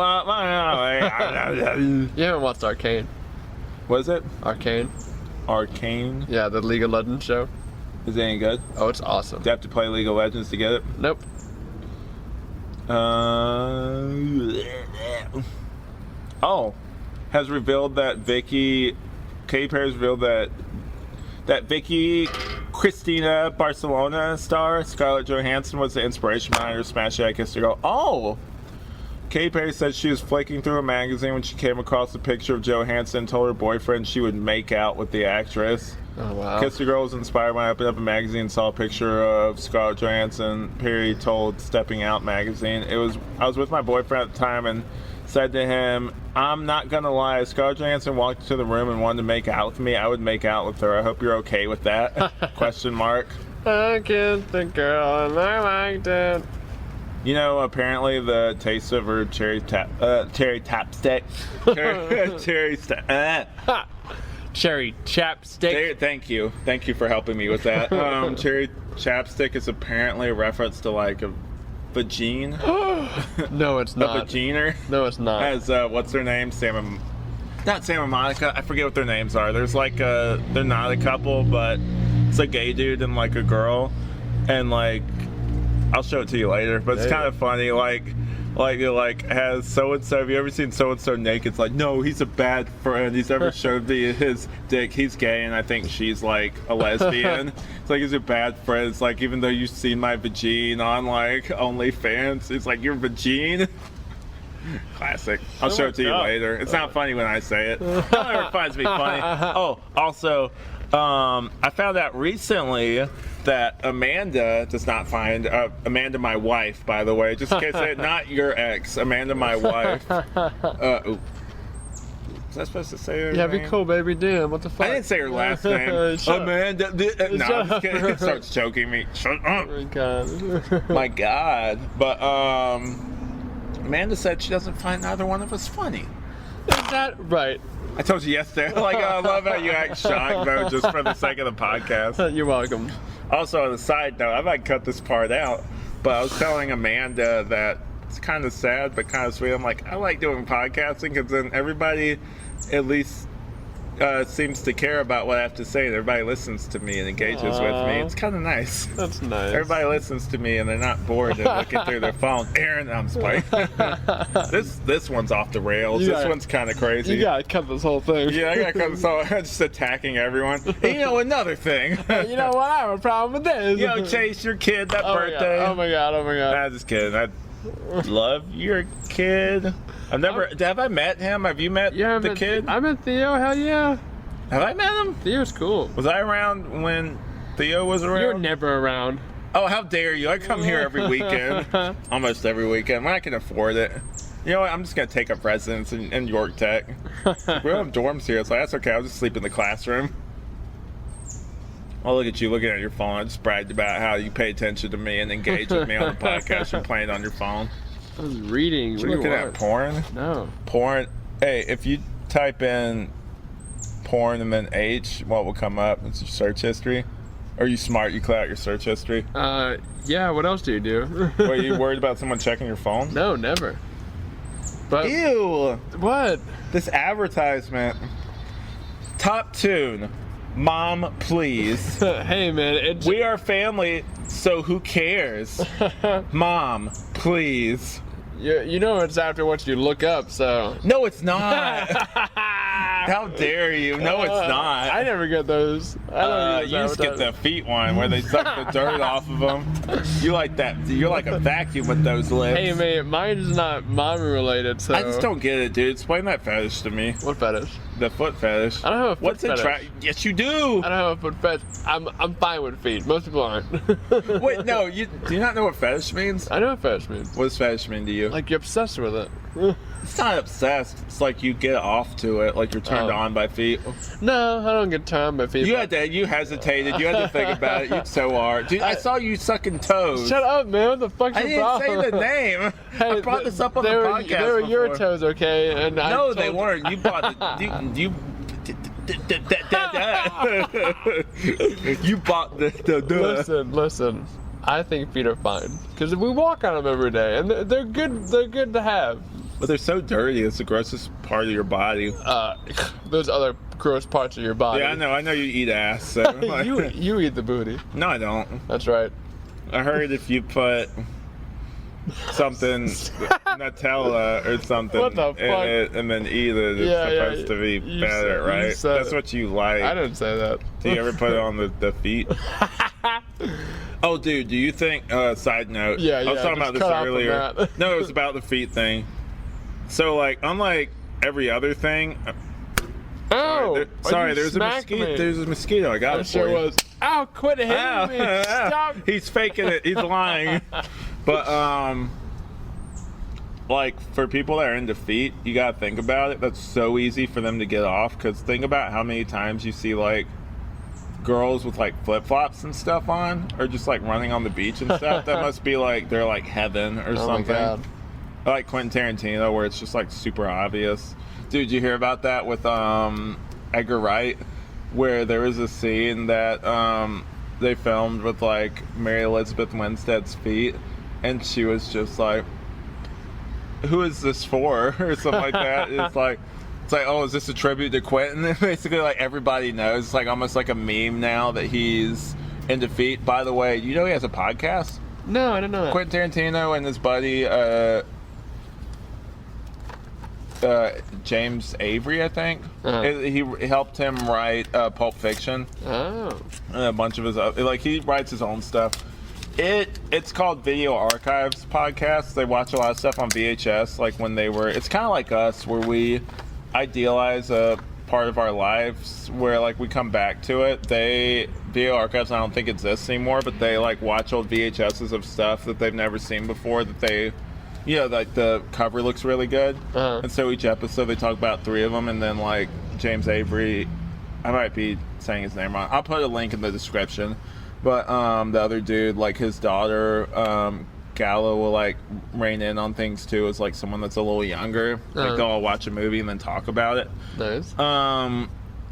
You haven't watched Arcane? What is it? Arcane. Arcane? Yeah, the League of Legends show. Is it any good? Oh, it's awesome. Do you have to play League of Legends to get it? Nope. Has revealed that Katy Perry has revealed that Vicky Cristina Barcelona star Scarlett Johansson was the inspiration behind her smash hit I Kissed a Girl. Oh! Katy Perry said she was flicking through a magazine when she came across a picture of Johansson and told her boyfriend she would make out with the actress. Oh, wow. Kiss the Girl was inspired when I opened up a magazine and saw a picture of Scarlett Johansson. Perry told Stepping Out magazine. I was with my boyfriend at the time and said to him, I'm not going to lie, if Scarlett Johansson walked into the room and wanted to make out with me, I would make out with her. I hope you're okay with that? Question mark. I kissed the girl and I liked it. You know, apparently the taste of her cherry chapstick. Cherry chapstick. Thank you for helping me with that. Cherry chapstick is apparently a reference to like a vagine. No, it's not. A vaginer. No, it's not. As what's their name? Not Sam and Monica. I forget what their names are. There's like they're not a couple, but it's a gay dude and like a girl, and like I'll show it to you later. But it's kind of funny. Like has so and so. Have you ever seen so and so naked? It's like, no, he's a bad friend. He's ever showed me his dick. He's gay, and I think she's like a lesbian. It's like he's a bad friend. It's like, even though you've seen my vagine on like OnlyFans, it's like your vagine. Classic. I'll show it to you later. It's not funny when I say it. I never finds me funny. Oh, also, I found out recently that Amanda does not find Amanda, my wife, by the way, just in case not your ex, Amanda, my wife. Was I supposed to say her name? Be cool, baby. Damn, what the fuck? I didn't say her last name. Amanda. No, I'm just kidding. It starts choking me. Shut up. Oh my God. My God. But Amanda said she doesn't find either one of us funny. Is that right? I told you yesterday. Like, I love how you act shocked, though, just for the sake of the podcast. You're welcome. Also, on a side note, I might cut this part out, but I was telling Amanda that it's kind of sad, but kind of sweet. I'm like, I like doing podcasting because then everybody at least seems to care about what I have to say, and everybody listens to me and engages with me. It's kind of nice. That's nice. Everybody listens to me and they're not bored and looking through their phone. Aaron, I'm just this one's off the rails. This one's kind of crazy. You gotta cut this whole thing. Yeah, I gotta cut this whole. Just attacking everyone. And, you know, another thing. You know what? I have a problem with this. You know, Chase, your kid, that birthday. Oh my god. I'm just kidding. I love your kid. Have I met him? Have you met the kid? I met Theo. Hell yeah. Have I met him? Theo's cool. Was I around when Theo was around? You're never around. Oh, how dare you! I come here every weekend, almost every weekend when I can afford it. You know what? I'm just gonna take up residence in York Tech. We don't have dorms here, so that's okay. I'll just sleep in the classroom. Oh, look at you looking at your phone. I just bragged about how you pay attention to me and engage with me on the podcast. You're playing on your phone. I was reading. You're looking at porn? No. Porn. Hey, if you type in porn and then H, what will come up? It's your search history. Are you smart? You clear out your search history? Yeah. What else do you do? Were you worried about someone checking your phone? No, never. But ew. What? This advertisement. Top tune. Mom, please. Hey, man. We are family, so who cares? Mom, please. You know it's after what you look up, so. No, it's not. How dare you? No, it's not. I never get those. You just get the feet one where they suck the dirt off of them. You like that? You're like a vacuum with those lips. Hey, man, mine is not mommy related, so. I just don't get it, dude. Explain that fetish to me. What fetish? The foot fetish. I don't have a foot fetish. Yes, you do. I don't have a foot fetish. I'm fine with feet. Most people aren't. Wait, no. Do you not know what fetish means? I know what fetish means. What does fetish mean to you? Like you're obsessed with it. It's not obsessed. It's like you get off to it. Like you're turned on by feet. No, I don't get turned by feet. You hesitated. You had to think about it. You so are. Dude, I saw you sucking toes. Shut up, man. What the fuck's your problem? I didn't say the name. Hey, I brought this up on the podcast They were your toes, okay? And no, they weren't. You bought you bought the Listen. I think feet are fine because we walk on them every day, and they're good. They're good to have. But they're so dirty. It's the grossest part of your body. Those other gross parts of your body. Yeah, I know. I know you eat ass. So you eat the booty. No, I don't. That's right. I heard if you put something Nutella or something what the in fuck? it and then eat it, it's supposed to be better, right? That's what you like. I didn't say that. Do you ever put it on the feet? Oh, dude, do you think, side note, I was talking about this earlier. No, it was about the feet thing. So, like, unlike every other thing. Oh, there's a mosquito. There's a mosquito. I got it for sure you. was. Ow! Quit hitting me! Stop! He's faking it. He's lying. But like for people that are in defeat, you gotta think about it. That's so easy for them to get off. Because think about how many times you see like girls with like flip flops and stuff on, or just like running on the beach and stuff. That must be like they're like heaven or something. My God. Like Quentin Tarantino, where it's just like super obvious. Dude, you hear about that with Edgar Wright, where there was a scene that they filmed with like Mary Elizabeth Winstead's feet, and she was just like, "Who is this for?" or something like that. It's like, oh, is this a tribute to Quentin? And basically, like everybody knows, it's like almost like a meme now that he's in defeat. By the way, you know he has a podcast? No, I don't know that. Quentin Tarantino and his buddy James Avery, I think. He helped him write Pulp Fiction. Oh. And a bunch of his like he writes his own stuff. It's called Video Archives Podcast. They watch a lot of stuff on VHS, like when they were. It's kind of like us, where we idealize a part of our lives, where like we come back to it. Video Archives, I don't think exists anymore, but they like watch old VHSs of stuff that they've never seen before. That they. Like the cover looks really good. And so each episode they talk about 3 of them, and then like James Avery, I might be saying his name wrong. I'll put a link in the description. But the other dude, like his daughter, Gallo, will like rein in on things too, as like someone that's a little younger. Like they'll all watch a movie and then talk about it. Nice.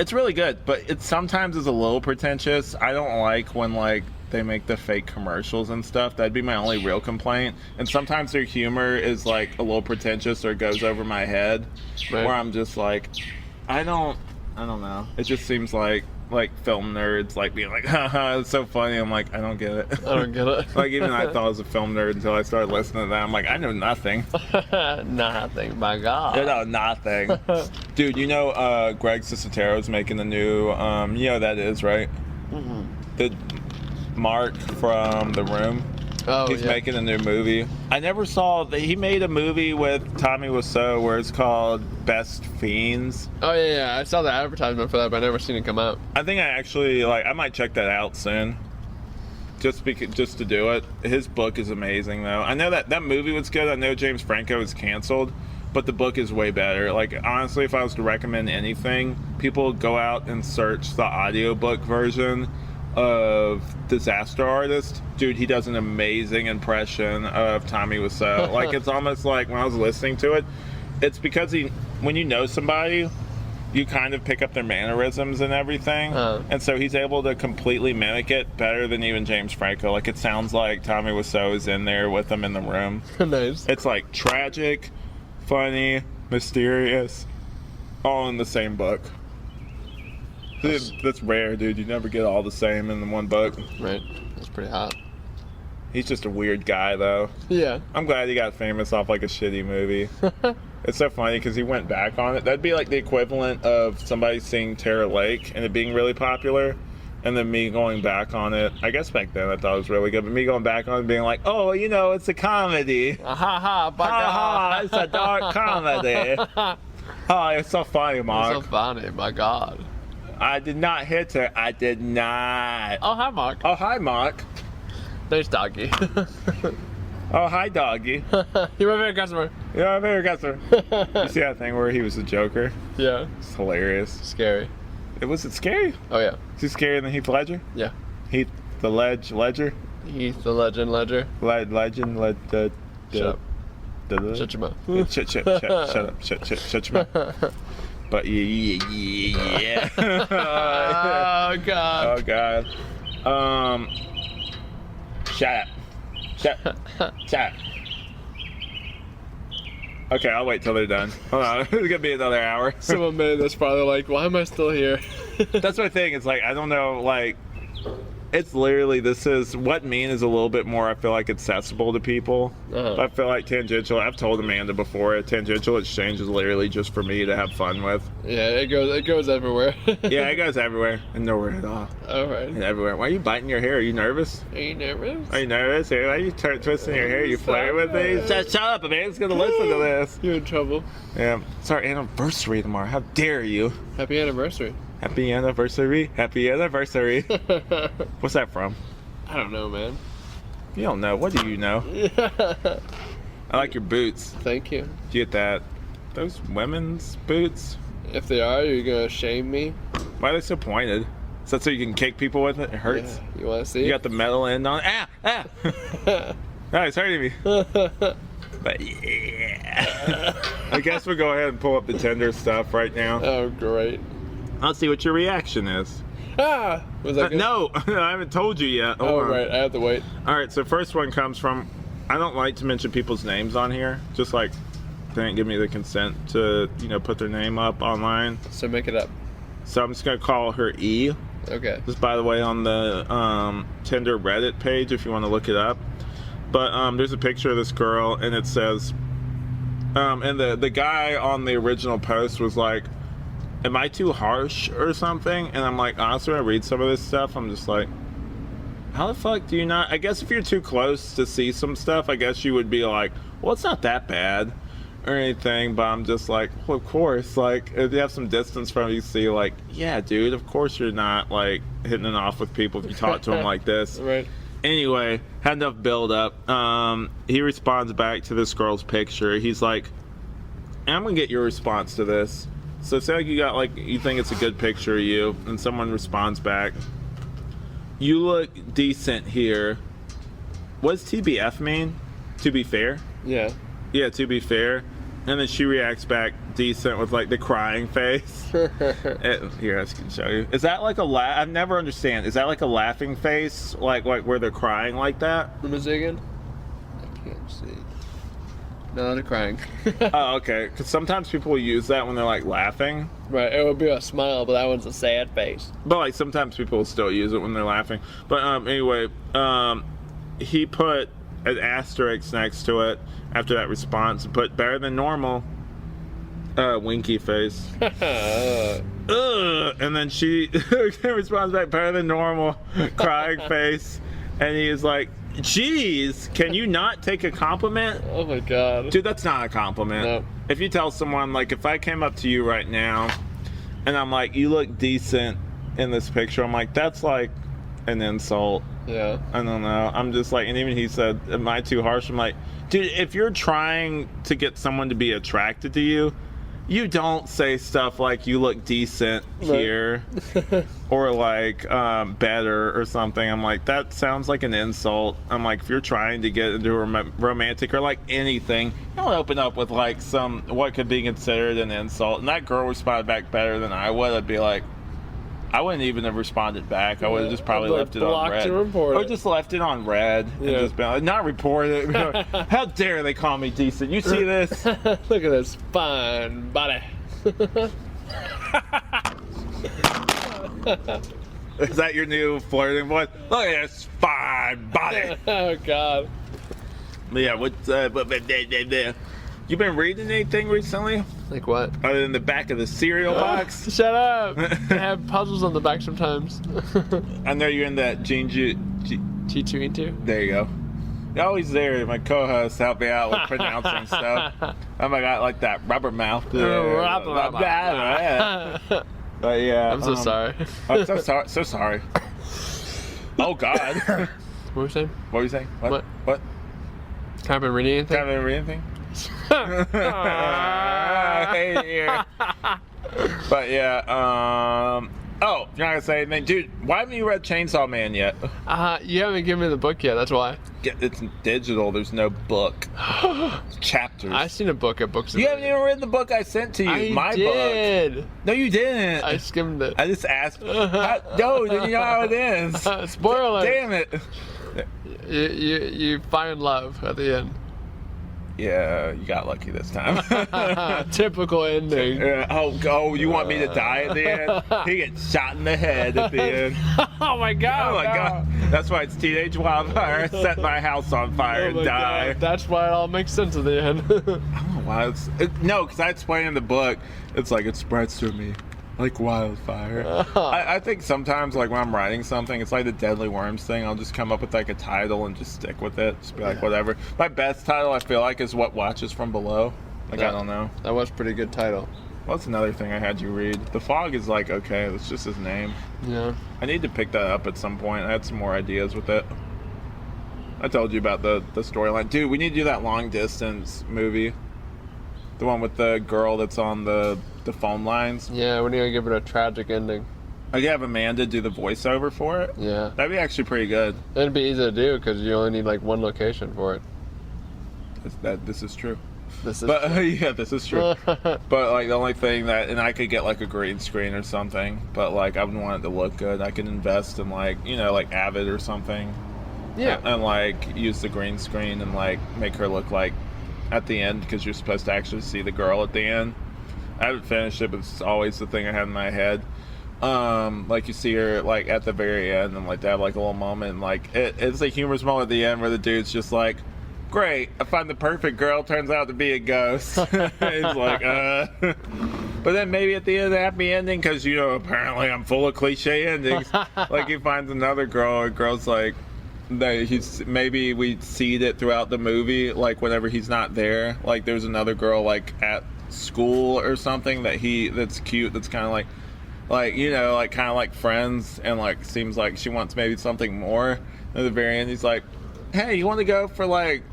It's really good, but it sometimes is a little pretentious. I don't like when like they make the fake commercials and stuff. That'd be my only real complaint. And sometimes their humor is like a little pretentious or goes over my head, right. Where I'm just like, I don't know. It just seems like film nerds like being like, haha, it's so funny. I'm like, I don't get it. I don't get it. Like even I thought I was a film nerd until I started listening to that. I'm like, I know nothing. Nothing, my God. I know nothing. Dude, you know Greg Cicero's making the new, you know who that is, right? Mm-hmm. The Mark from The Room. Oh, he's making a new movie. I never saw he made a movie with Tommy Wiseau where it's called Best Fiends. Oh yeah, I saw the advertisement for that, but I never seen it come out. I think I actually I might check that out soon. Just to do it. His book is amazing though. I know that movie was good. I know James Franco is canceled, but the book is way better. Like honestly, if I was to recommend anything, people go out and search the audiobook version of Disaster Artist. Dude, he does an amazing impression of Tommy Wiseau. Like it's almost like when I was listening to it, it's because when you know somebody, you kind of pick up their mannerisms and everything. And so he's able to completely mimic it better than even James Franco. Like it sounds like Tommy Wiseau is in there with him in the room. Nice. It's like tragic, funny, mysterious, all in the same book. Dude, that's rare, dude. You never get all the same in one book. Right. That's pretty hot. He's just a weird guy, though. Yeah. I'm glad he got famous off like a shitty movie. It's so funny because he went back on it. That'd be like the equivalent of somebody seeing Terror Lake and it being really popular, and then me going back on it. I guess back then I thought it was really good, but me going back on it and being like, oh, it's a comedy. Ha ha, it's a dark comedy. Oh, it's so funny, Mark. It's so funny, my God. I did not hit her. I did not. Oh, hi, Mark. Oh, hi, Mark. There's Doggy. Oh, hi, Doggy. You're my favorite customer. You're my favorite customer. You see that thing where he was the Joker? Yeah. It's hilarious. Scary. Was it scary? Oh, yeah. Is he scarier than Heath Ledger? Yeah. Heath the Ledger? Heath the Legend Ledger. Legend. Shut up. Shut your mouth. Shut up. Shut your mouth. But yeah. Oh God. Oh God. Shut up. Okay, I'll wait till they're done. Hold on, it's gonna be another hour. Someone made this probably like, why am I still here? That's my thing. It's like I don't know. Like It's literally, this is, what mean is a little bit more, I feel like, accessible to people. I feel like Tangential, I've told Amanda before, Tangential Exchange is literally just for me to have fun with. Yeah, it goes everywhere. Yeah, it goes everywhere and nowhere at all. Alright. Everywhere. Why are you biting your hair? Are you nervous? Are you nervous? Are you nervous? Why are you twisting your hair? You flirting with me? Shut up, Amanda's gonna listen to this. You're in trouble. Yeah, it's our anniversary tomorrow. How dare you? Happy anniversary. Happy anniversary. Happy anniversary. What's that from? I don't know, man. You don't know. What do you know? I like your boots. Thank you. Do you get that? Those women's boots? If they are, you're gonna shame me. Why are they so pointed? Is that so you can kick people with it? It hurts. Yeah. You wanna see? You got the metal end on it. Ah! Oh, it's hurting me. But yeah. I guess we'll go ahead and pull up the Tinder stuff right now. Oh, great. Let's see what your reaction is. Ah! Was that good? No, I haven't told you yet. Hold on. Right. I have to wait. All right, so first one comes from, I don't like to mention people's names on here. Just like, they didn't give me the consent to, put their name up online. So make it up. So I'm just going to call her E. Okay. Just by the way, on the Tinder Reddit page, if you want to look it up. But there's a picture of this girl, and it says, and the guy on the original post was like, am I too harsh or something? And I'm like, honestly, when I read some of this stuff, I'm just like, how the fuck do you not? I guess if you're too close to see some stuff, I guess you would be like, well, it's not that bad or anything. But I'm just like, well, of course, like, if you have some distance from you, see, like, yeah, dude, of course you're not, like, hitting it off with people if you talk to them like this. Right. Anyway, had enough build up. He responds back to this girl's picture. He's like, I'm gonna get your response to this. So say like you think it's a good picture of you, and someone responds back, you look decent here. What does TBF mean? To be fair? Yeah. Yeah, to be fair. And then she reacts back decent with like the crying face. Here, I can show you. Is that like a I never understand. Is that like a laughing face? Like where they're crying like that? Let me see again. I can't see. No, they're crying. Oh, okay. Because sometimes people will use that when they're like laughing. Right, it would be a smile, but that one's a sad face. But like sometimes people will still use it when they're laughing. But anyway, he put an asterisk next to it after that response and put better than normal. Winky face. Ugh. And then she responds back, better than normal, crying face. And he is like, geez, can you not take a compliment? Oh my god. Dude, that's not a compliment. No. If you tell someone, like, if I came up to you right now and I'm like, you look decent in this picture, I'm like, that's like an insult. Yeah. I don't know. I'm just like, and even he said, am I too harsh? I'm like, dude, if you're trying to get someone to be attracted to you, you don't say stuff like you look decent here or like better or something. I'm like, that sounds like an insult. I'm like, if you're trying to get into a romantic or like anything, don't open up with like some what could be considered an insult. And that girl responded back better than I would. I'd be like, I wouldn't even have responded back. I would have just probably left it on red. Or just left it on red and just been like, not report it. How dare they call me decent? You see this? Look at this fine body. Is that your new flirting voice? Look at this fine body. Oh god. Yeah, what's you been reading anything recently? Like what? Other than the back of the cereal box? Shut up! They have puzzles on the back sometimes. I know you're in that G2E2? There you go. You're always there. My co-host help me out with pronouncing stuff. Oh my god, like that rubber mouth. But yeah. I'm so sorry. I'm so sorry. So sorry. Oh god. What were you saying? What were you saying? What? Have I been reading anything? Haven't been reading anything? I hate you. But yeah, oh, you're not gonna say anything, dude. Why haven't you read Chainsaw Man yet? You haven't given me the book yet. That's why. It's digital. There's no book. Chapters. I seen a book at Books. You haven't even read the book I sent to you. My did. book. No, you didn't. I skimmed it. I just asked. No, then you know how it ends. Spoiler. Damn it. You find love at the end. Yeah, you got lucky this time. Typical ending. Oh, you want me to die at the end? He gets shot in the head at the end. Oh my god. Oh my god. That's why it's Teenage Wildfire. Set my house on fire and die. God. That's why it all makes sense at the end. I don't know why no, because I explained in the book, it's like it spreads through me like wildfire. I think sometimes, like when I'm writing something, it's like the Deadly Worms thing. I'll just come up with like a title and just stick with it. Just be like, whatever. My best title, I feel like, is What Watches From Below. Like, I don't know. That was a pretty good title. What's another thing I had you read? The Fog is like, okay, it's just his name. Yeah. I need to pick that up at some point. I had some more ideas with it. I told you about the storyline. Dude, we need to do that long distance movie. The one with the girl that's on the phone lines. Yeah, we need to give it a tragic ending. I could have Amanda do the voiceover for it. Yeah. That'd be actually pretty good. It'd be easy to do because you only need like one location for it. This is true. This is yeah, this is true. But like the only thing that, and I could get like a green screen or something, but like I wouldn't want it to look good. I could invest in like, you know, like Avid or something. Yeah. And like use the green screen and like make her look like at the end, because you're supposed to actually see the girl at the end. I haven't finished it, but it's always the thing I had in my head. Like you see her like at the very end, and like they have like a little moment, and like it's a humorous moment at the end where the dude's just like, "Great, I find the perfect girl. Turns out to be a ghost." It's like, But then maybe at the end, the happy ending, because you know apparently I'm full of cliche endings. Like he finds another girl, and girl's like, maybe we seed it throughout the movie, like whenever he's not there, like there's another girl like at school or something that's cute, that's kind of like you know, like kind of like friends, and like seems like she wants maybe something more. At the very end, he's like, "Hey, you want to go for like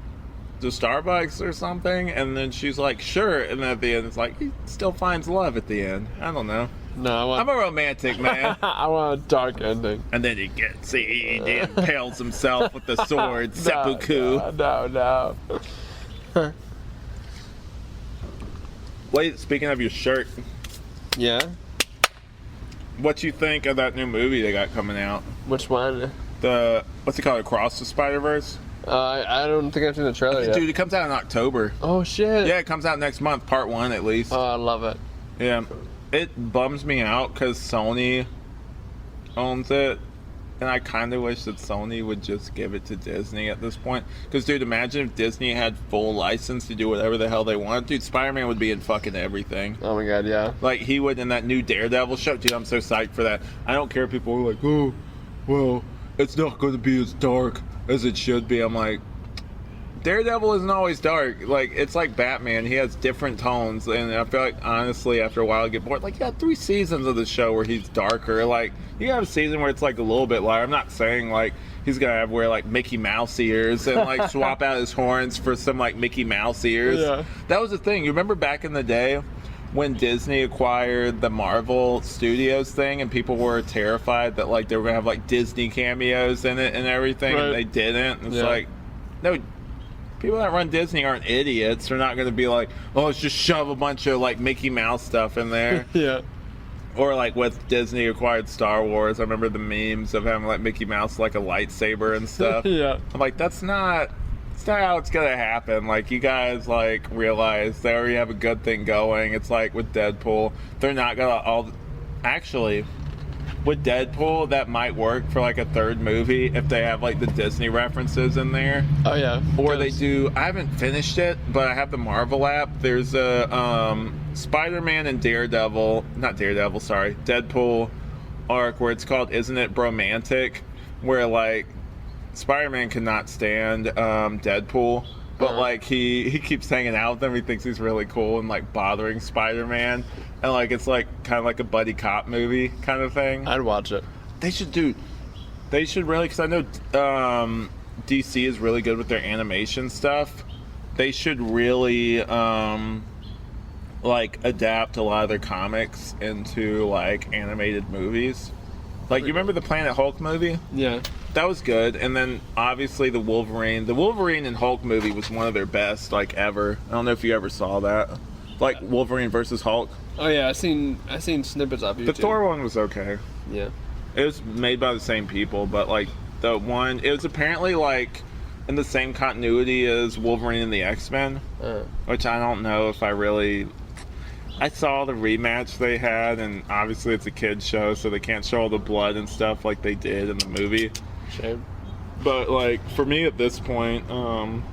the Starbucks or something?" And then she's like, "Sure." And then at the end, it's like he still finds love at the end. I don't know. No, I'm a romantic man. I want a dark ending. And then he impales himself with the sword, seppuku. No. Wait, speaking of your shirt, Yeah? what you think of that new movie they got coming out? Which one? What's it called? Across the Spider-Verse? I don't think I've seen the trailer yet. Dude, it comes out in October. Oh, shit. Yeah, it comes out next month, part 1 at least. Oh, I love it. Yeah. It bums me out because Sony owns it. And I kind of wish that Sony would just give it to Disney at this point. Because, dude, imagine if Disney had full license to do whatever the hell they want. Dude, Spider-Man would be in fucking everything. Oh, my God, yeah. Like, he would in that new Daredevil show. Dude, I'm so psyched for that. I don't care if people are like, "Oh, well, it's not going to be as dark as it should be." I'm like, Daredevil isn't always dark. Like, it's like Batman. He has different tones. And I feel like, honestly, after a while, I get bored. Like, you got 3 seasons of the show where he's darker. Like, you have a season where it's, like, a little bit lighter. I'm not saying, like, he's going to wear, like, Mickey Mouse ears and, like, swap out his horns for some, like, Mickey Mouse ears. Yeah. That was the thing. You remember back in the day when Disney acquired the Marvel Studios thing, and people were terrified that, like, they were going to have, like, Disney cameos in it and everything, right. And they didn't. It's like, no, people that run Disney aren't idiots. They're not going to be like, "Oh, let's just shove a bunch of, like, Mickey Mouse stuff in there." Yeah. Or, like, with Disney acquired Star Wars, I remember the memes of having, like, Mickey Mouse, like, a lightsaber and stuff. Yeah. I'm like, that's not how it's going to happen. Like, you guys, like, realize they already have a good thing going. It's like with Deadpool. They're not going to Actually, with Deadpool, that might work for, like, a third movie if they have, like, the Disney references in there. Oh, yeah. Or they do, I haven't finished it, but I have the Marvel app. There's a Spider-Man and Deadpool arc where it's called Isn't It Bromantic? Where, like, Spider-Man cannot stand Deadpool, but, like, he keeps hanging out with him. He thinks he's really cool and, like, bothering Spider-Man. And, like, it's, like, kind of like a buddy cop movie kind of thing. I'd watch it. They should really, because I know DC is really good with their animation stuff. They should really, like, adapt a lot of their comics into, like, animated movies. Like, you remember the Planet Hulk movie? Yeah. That was good. And then, obviously, the Wolverine and Hulk movie was one of their best, like, ever. I don't know if you ever saw that. Like, Wolverine versus Hulk. Oh, yeah, I seen snippets of YouTube. The Thor one was okay. Yeah. It was made by the same people, but, like, it was apparently, like, in the same continuity as Wolverine and the X-Men, which I don't know if I really... I saw the rematch they had, and obviously it's a kid's show, so they can't show all the blood and stuff like they did in the movie. Shame. But, like, for me at this point, random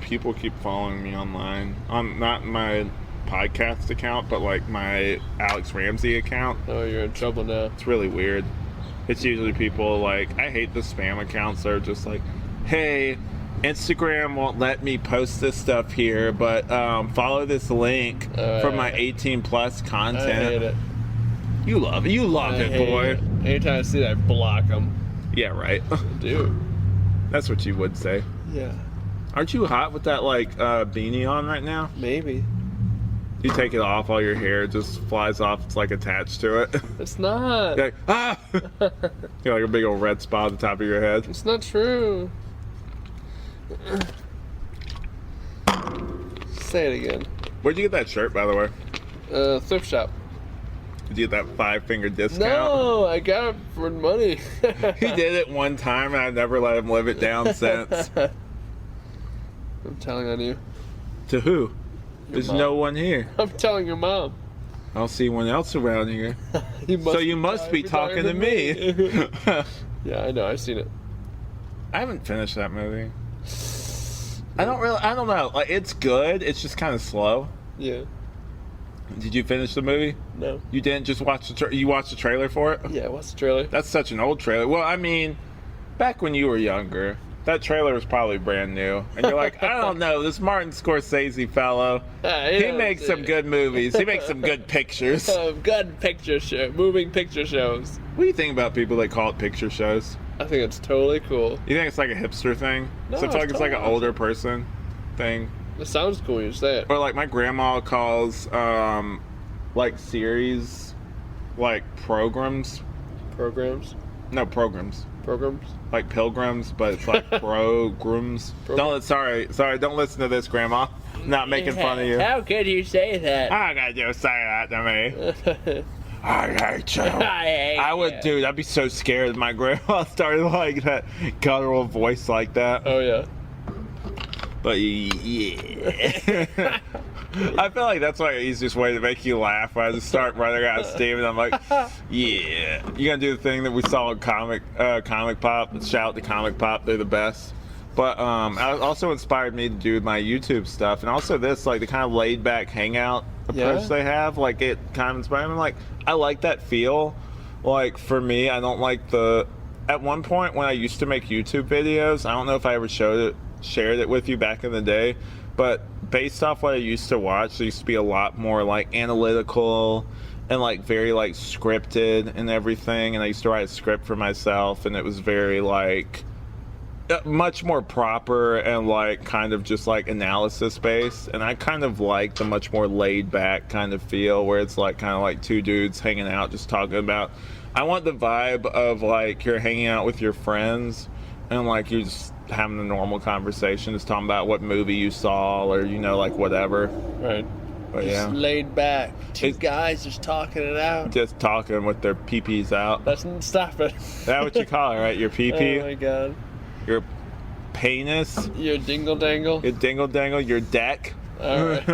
people keep following me online. On not my podcast account, but, like, my Alex Ramsey account. Oh, you're in trouble now. It's really weird. It's usually people, like, I hate the spam accounts that are just like, hey, Instagram won't let me post this stuff here, but follow this link for my 18 plus content. I hate it. You love it. You love it, boy. It. Anytime I see that, I block them. Yeah, right. Dude. That's what you would say. Yeah. Aren't you hot with that, like, beanie on right now? Maybe. You take it off, all your hair just flies off. It's, like, attached to it. It's not. You're like, ah! You're like a big old red spot on the top of your head. It's not true. Say it again. Where'd you get that shirt, by the way? Thrift shop. Did you get that 5-finger discount? No, I got it for money. He did it one time, and I never let him live it down since. I'm telling on you. To who? There's mom. no one here. I'm telling your mom. I don't see anyone else around here. So you must be talking to me. Yeah, I know. I've seen it. I haven't finished that movie. I don't know. Like, it's good. It's just kind of slow. Yeah. Did you finish the movie? No. You didn't just watch you watched the trailer for it? Yeah, what's the trailer? That's such an old trailer. Well, I mean, back when you were younger, that trailer was probably brand new. And you're like, I don't know, this Martin Scorsese fellow, he makes some good movies. He makes some good pictures. Good picture show, moving picture shows. What do you think about people that call it picture shows? I think it's totally cool. You think it's like a hipster thing? No, So it's like an totally older person thing? It sounds cool when you say it. Or like my grandma calls like series like programs. Programs? No, programs. Programs? Like pilgrims, but it's like programs. Don't listen to this, Grandma. I'm not making fun of you. How could you say that? I gotta just say that to me. I hate you. I would, dude. I'd be so scared if my grandma started like that guttural voice like that. Oh yeah. But yeah. I feel like that's like the easiest way to make you laugh. When I just start running out of steam, and I'm like, yeah. You gonna do the thing that we saw in Comic Pop? Shout out to Comic Pop. They're the best. But it also inspired me to do my YouTube stuff, and also this, like the kind of laid back hangout approach they have. Like it kind of inspired me. Like I like that feel. Like for me, I don't like the. At one point when I used to make YouTube videos, I don't know if I ever shared it with you back in the day, but based off what I used to watch, there used to be a lot more like analytical and like very like scripted and everything, and I used to write a script for myself, and it was very like much more proper and like kind of just like analysis based, and I kind of like the much more laid back kind of feel where it's like kind of like two dudes hanging out just talking about. I want the vibe of like you're hanging out with your friends and like you're just having a normal conversation, just talking about what movie you saw or you know like whatever. Right. But just laid back. Two guys just talking it out. Just talking with their pee-pees out. Stop it. That's what you call it, right? Your pee-pee? Oh my god. Your penis? Your dingle dangle? Your dingle dangle? Your deck? Alright.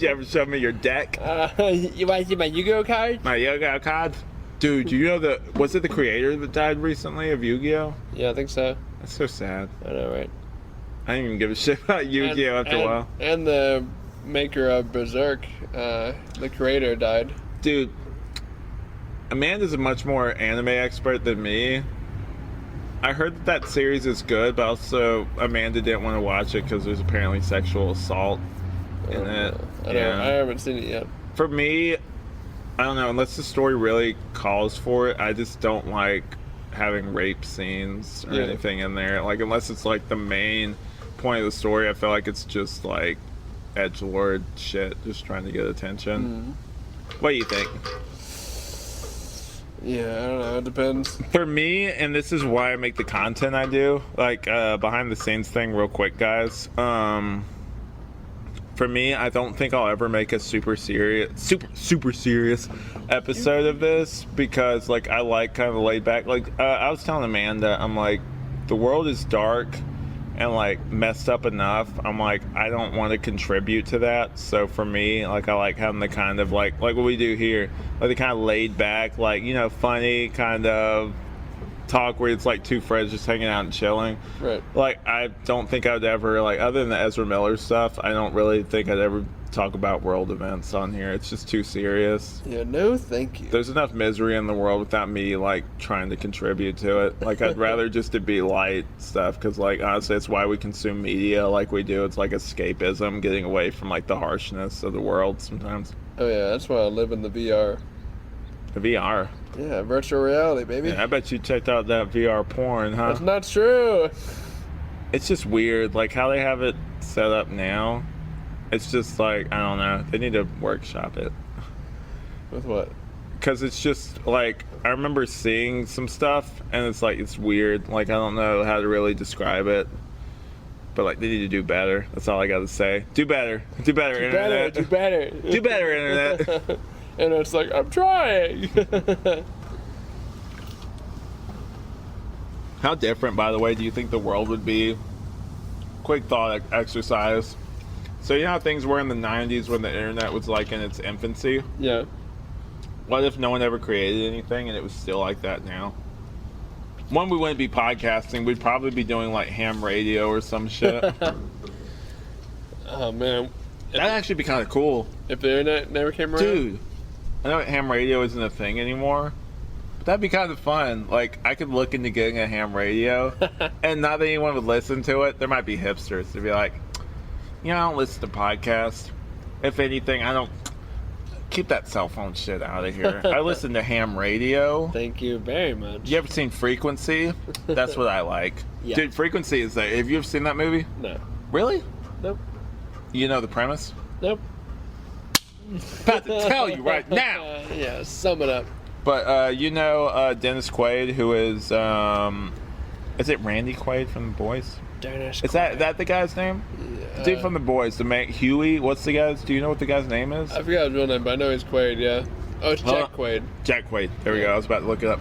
You ever show me your deck? You want to see my Yu-Gi-Oh card? My Yu-Gi-Oh card? Dude, you know was it the creator that died recently of Yu-Gi-Oh? Yeah, I think so. That's so sad. I know, right? I didn't even give a shit about Yu-Gi-Oh after a while. And the maker of Berserk, the creator, died. Dude, Amanda's a much more anime expert than me. I heard that series is good, but also Amanda didn't want to watch it because there's apparently sexual assault in it. I haven't seen it yet. For me, I don't know, unless the story really calls for it, I just don't like having rape scenes or anything in there. Like, unless it's like the main point of the story, I feel like it's just like edgelord shit, just trying to get attention. What do you think? Yeah, I don't know, it depends. For me, and this is why I make the content I do, like behind the scenes thing real quick, guys. For me, I don't think I'll ever make a super serious episode of this because, like, I like kind of laid back. Like, I was telling Amanda, I'm like, the world is dark and like messed up enough. I'm like, I don't want to contribute to that. So for me, like, I like having the kind of like what we do here, like the kind of laid back, like, you know, funny kind of talk where it's like two friends just hanging out and chilling. Right. Like, I don't think I'd ever, like, other than the Ezra Miller stuff, I don't really think I'd ever talk about world events on here. It's just too serious. Yeah, no thank you. There's enough misery in the world without me, like, trying to contribute to it. Like, I'd rather just it be light stuff, because, like, honestly, it's why we consume media like we do. It's like escapism, getting away from, like, the harshness of the world sometimes. Oh yeah, that's why I live in the VR. The VR. Yeah, virtual reality, baby. Yeah, I bet you checked out that VR porn, huh? That's not true. It's just weird, like, how they have it set up now. It's just like, I don't know. They need to workshop it. With what? Because it's just, like, I remember seeing some stuff, and it's like, it's weird. Like, I don't know how to really describe it. But, like, they need to do better. That's all I got to say. Do better. Do better, Internet. Do better. Do better, Internet. And it's like, I'm trying. How different, by the way, do you think the world would be? Quick thought exercise. So, you know how things were in the 90s when the internet was, like, in its infancy? Yeah. What if no one ever created anything and it was still like that now? One, we wouldn't be podcasting. We'd probably be doing, like, ham radio or some shit. Oh, man. That'd actually be kind of cool. If the internet never came around? Dude, I know ham radio isn't a thing anymore, but that'd be kind of fun. Like, I could look into getting a ham radio, and not that anyone would listen to it. There might be hipsters to be like, you know, I don't listen to podcasts. If anything, I don't... Keep that cell phone shit out of here. I listen to ham radio. Thank you very much. You ever seen Frequency? That's what I like. Yeah. Dude, Frequency is that... Have you ever seen that movie? No. Really? Nope. You know the premise? Nope. About to tell you right now. Yeah, sum it up. But you know Dennis Quaid, who is it Randy Quaid from The Boys? Dennis Is that the guy's name? Yeah. Dude from The Boys, the man Huey. What's the guy's? Do you know what the guy's name is? I forgot his real name, but I know he's Quaid. Yeah. Oh, it's Jack Quaid. Jack Quaid. There we go. I was about to look it up.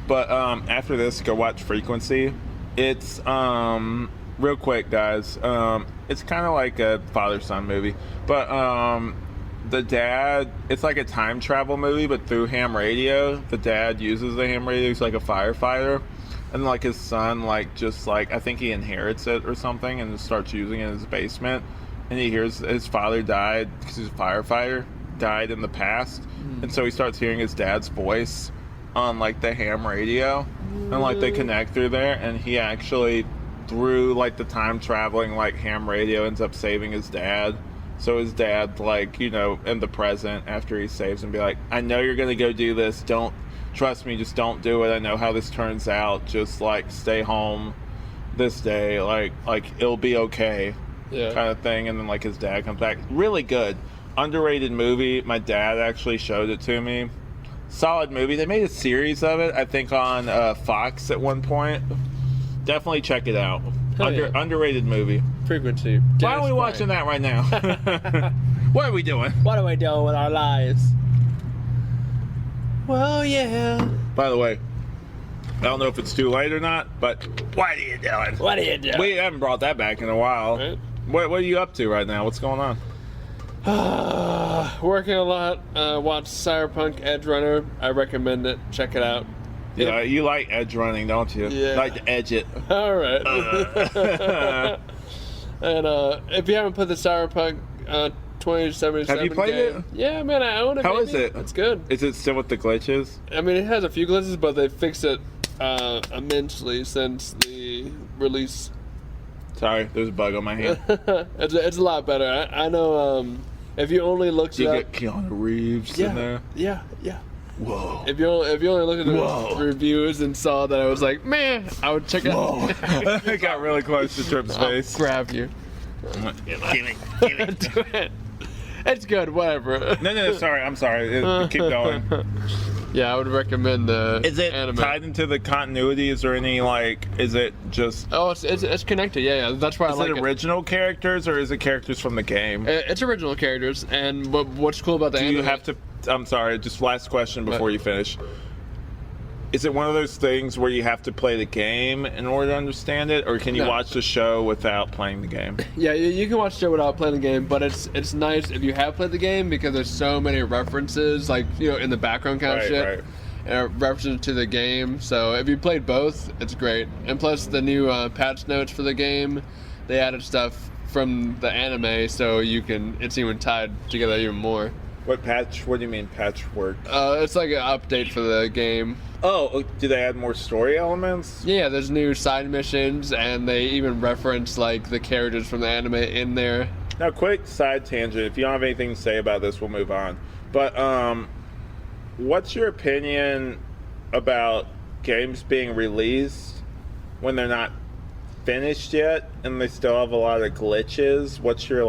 But after this, go watch Frequency. It's real quick, guys. It's kind of like a father-son movie, but the dad, it's like a time travel movie, but through ham radio. The dad uses the ham radio. He's like a firefighter, and like his son, like just like I think he inherits it or something, and just starts using it in his basement. And he hears his father died because he's a firefighter, died in the past, and so he starts hearing his dad's voice on like the ham radio, and like they connect through there, and he actually, through like the time traveling like ham radio, ends up saving his dad. So his dad, like, you know, in the present, after he saves him, be like, I know you're gonna go do this, don't trust me, just don't do it, I know how this turns out, just like stay home this day, like it'll be okay, Yeah. kind of thing. And then like his dad comes back. Really good, underrated movie. My dad actually showed it to me. Solid movie. They made a series of it, I think, on Fox at one point. Definitely check it out. Underrated movie. Frequency. Why are we watching that right now? What are we doing? What are we doing with our lives? Well, yeah. By the way, I don't know if it's too late or not, but what are you doing? What are you doing? We haven't brought that back in a while. Right? What are you up to right now? What's going on? Working a lot. Watch Cyberpunk Edge Runner. I recommend it. Check it out. Yeah, you like edge running, don't you? Yeah. Like to edge it. All right. And if you haven't put the Cyberpunk 2077 Have you played game, it? Yeah, man, I own it. How baby. is it? It's good. Is it still with the glitches? I mean, it has a few glitches, but they fixed it immensely since the release. Sorry, there's a bug on my hand. It's a lot better. I know. If you only looked You it get Keanu Reeves in there. Yeah. Whoa. If you only looked at the Whoa. reviews and saw that I was like, man, I would check it Whoa. out. I got really close to Tripp's I'll face. grab you. Give it. Do it. It's good. Whatever. No, sorry. I'm sorry. Keep going. Yeah, I would recommend the Is it anime. tied into the continuity? Is there any, like, is it just... Oh, it's connected. Yeah. That's why I Is like it original characters, or is it characters from the game? It's original characters, and what's cool about the Do anime? you have to... I'm sorry, just last question before you finish. Is it one of those things where you have to play the game in order to understand it, or can you No. watch the show without playing the game? Yeah, you can watch the show without playing the game, but it's nice if you have played the game because there's so many references, like, you know, in the background kind of shit. Right. References to the game. So if you played both, it's great. And plus the new patch notes for the game, they added stuff from the anime, so it's even tied together even more. What do you mean patchwork? It's like an update for the game. Oh, do they add more story elements? Yeah, there's new side missions, and they even reference like the characters from the anime in there. Now, quick side tangent. If you don't have anything to say about this, we'll move on. But what's your opinion about games being released when they're not finished yet and they still have a lot of glitches? What's your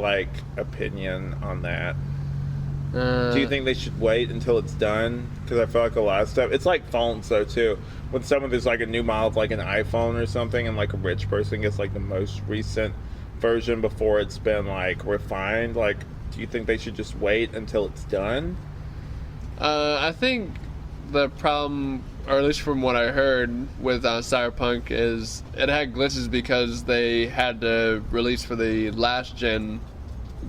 opinion on that? Do you think they should wait until it's done? Because I feel like a lot of stuff, it's like phones though too. When there's a new model of an iPhone or something, and a rich person gets the most recent version before it's been refined, do you think they should just wait until it's done? I think the problem, or at least from what I heard with Cyberpunk, is it had glitches because they had to release for the last gen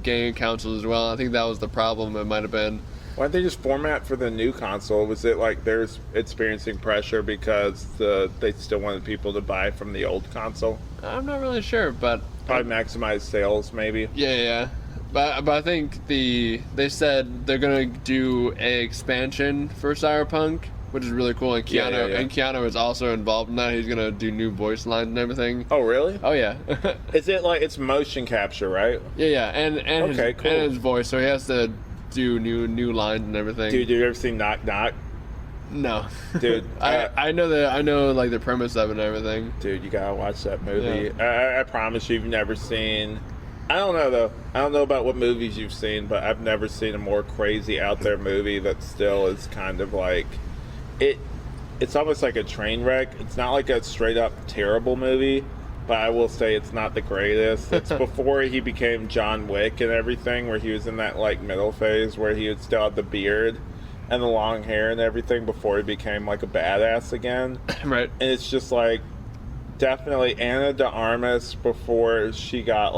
game consoles as well. I think that was the problem. It might have been. Why didn't they just format for the new console? Was it they're experiencing pressure because they still wanted people to buy from the old console? I'm not really sure, but Probably maximize sales, maybe. yeah. But I think they said they're gonna do a expansion for Cyberpunk, which is really cool. And Keanu Yeah. and Keanu is also involved in that. He's gonna do new voice lines and everything. Oh, really? Oh yeah. Is it it's motion capture, right? yeah, and Okay, cool. and his voice, so he has to do new lines and everything. Dude, you ever seen Knock Knock? No, Dude, I know the premise of it and everything. dude, you gotta watch that movie. I promise you've never seen. I don't know though. I don't know about what movies you've seen, but I've never seen a more crazy out there movie that still is kind of it. It's almost like a train wreck. It's not a straight up terrible movie, but I will say it's not the greatest. It's before he became John Wick and everything, where he was in that middle phase where he would still have the beard and the long hair and everything before he became a badass again. Right. And it's just definitely Ana de Armas before she got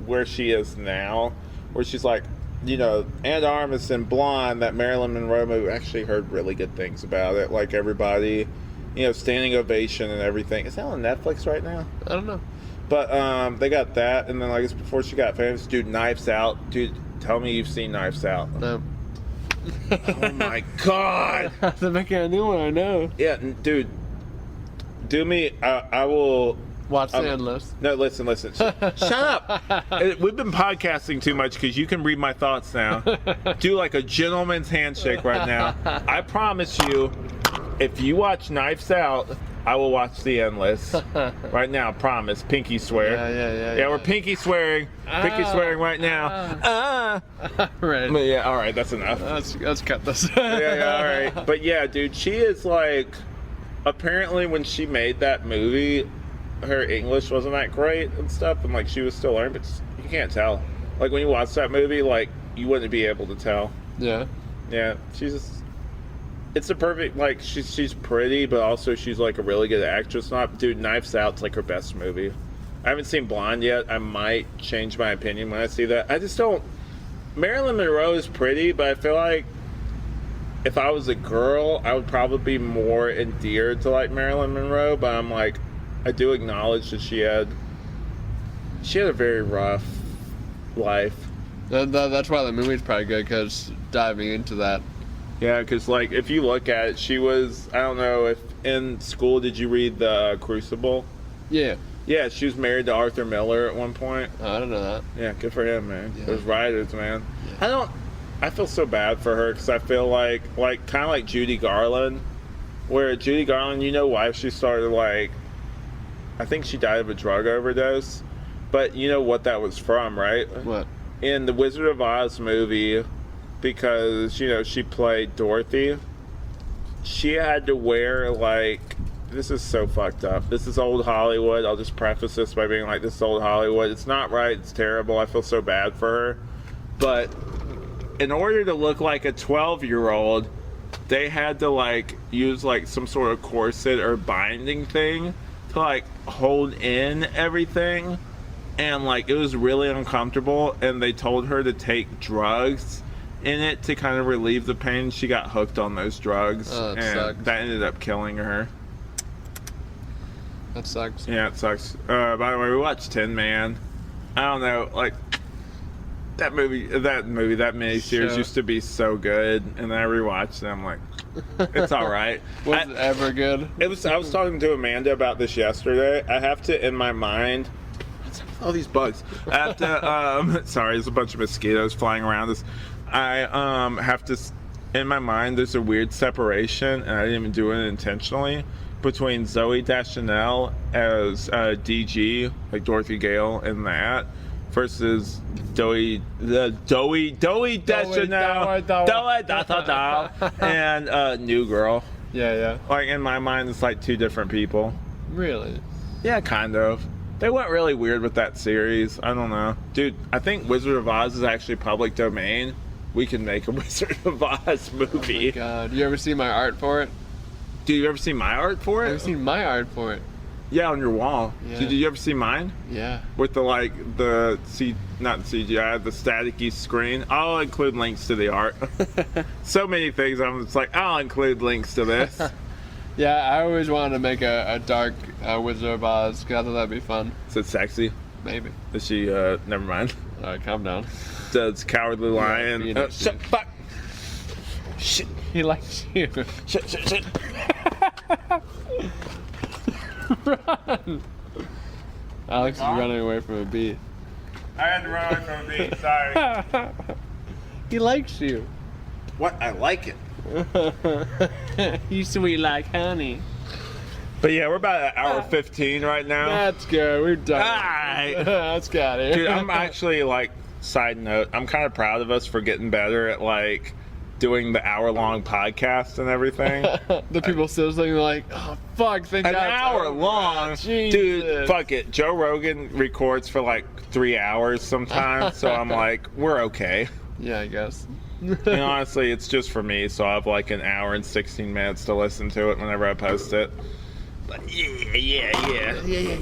where she is now, where she's Ana de Armas in Blonde, that Marilyn Monroe movie. Actually heard really good things about it. Everybody, standing ovation and everything. Is that on Netflix right now? I don't know. But they got that, and then it's before she got famous. Dude, Knives Out. Dude, tell me you've seen Knives Out. No. Oh my god. They're making a new one. I know. Yeah, dude. Do me. I will. Watch the Endless. No, listen. Shut up. We've been podcasting too much because you can read my thoughts now. Do a gentleman's handshake right now. I promise you, if you watch Knives Out, I will watch The Endless. Right now, promise. Pinky swear. Yeah, we're pinky swearing. Pinky swearing right now. Right. But yeah, all right, that's enough. Let's cut this. yeah, all right. But yeah, dude, she is apparently when she made that movie, her English wasn't that great and stuff, and she was still learning, but you can't tell. When you watch that movie, you wouldn't be able to tell. Yeah. Yeah, she's just, it's a perfect, she's pretty, but also she's a really good actress. Dude, Knives Out's her best movie. I haven't seen Blonde yet. I might change my opinion when I see that. I just don't. Marilyn Monroe is pretty, but I feel if I was a girl, I would probably be more endeared to Marilyn Monroe. But I'm I do acknowledge that she had a very rough life. That's why the movie's probably good, because diving into that. Yeah, because if you look at it, she was, I don't know if in school did you read The Crucible? Yeah. Yeah, she was married to Arthur Miller at one point. Oh, I don't know that. Yeah, good for him, man. Yeah. Those writers, man. Yeah. I feel so bad for her because I feel kind of like Judy Garland, where Judy Garland, why she started I think she died of a drug overdose, but you know what that was from, right? What? In the Wizard of Oz movie, because, she played Dorothy, she had to wear, this is so fucked up. This is old Hollywood. I'll just preface this by being this is old Hollywood. It's not right. It's terrible. I feel so bad for her. But in order to look like a 12-year-old, they had to like use like some sort of corset or binding thing to like hold in everything, and like it was really uncomfortable, and they told her to take drugs in it to kind of relieve the pain. She got hooked on those drugs, and sucks. that ended up killing her. That sucks. Yeah, it sucks. By the way, we watched Tin Man. I don't know, like that miniseries Show. used to be so good, and then I rewatched it. I'm like, it's all right. Was it ever good? I was talking to Amanda about this yesterday. I have to, in my mind, what's up with all these bugs? I have to, sorry, there's a bunch of mosquitoes flying around us. I have to, in my mind, there's a weird separation, and I didn't even do it intentionally, between Zoe Deschanel as DG, like Dorothy Gale in that, versus Doey Deschanel, and New Girl. Yeah. Like, in my mind, it's like two different people. Really? Yeah, kind of. They went really weird with that series. I don't know. Dude, I think Wizard of Oz is actually public domain. We can make a Wizard of Oz movie. Oh my God. You ever see my art for it? Dude, you ever see my art for it? Have you seen my art for it? Yeah, on your wall. Yeah. Did you ever see mine? Yeah. With the not CGI, the staticky screen. I'll include links to the art. So many things. I'm just like, I'll include links to this. Yeah, I always wanted to make a dark Wizard of Oz, because I thought that'd be fun. Is it sexy? Maybe. Is she, never mind. Alright, calm down. Does Cowardly Lion... you know, shut, fuck! Shit. He likes you. Shit. Run! Alex is running away from a bee. I had to run away from a beat, sorry. He likes you. What? I like it. You sweet like honey. But yeah, we're about at hour 15 right now. Let's go. We're done. Alright. Let's get it. Dude, I'm actually, like, side note, I'm kind of proud of us for getting better at, like, doing the hour-long podcast and everything. The people still thinking like, oh, fuck. Thank An God it's hour over. long? Jesus. Dude, fuck it. Joe Rogan records for, like, 3 hours sometimes, so I'm like, we're okay. Yeah, I guess. And honestly, it's just for me, so I have, like, an hour and 16 minutes to listen to it whenever I post it. But yeah.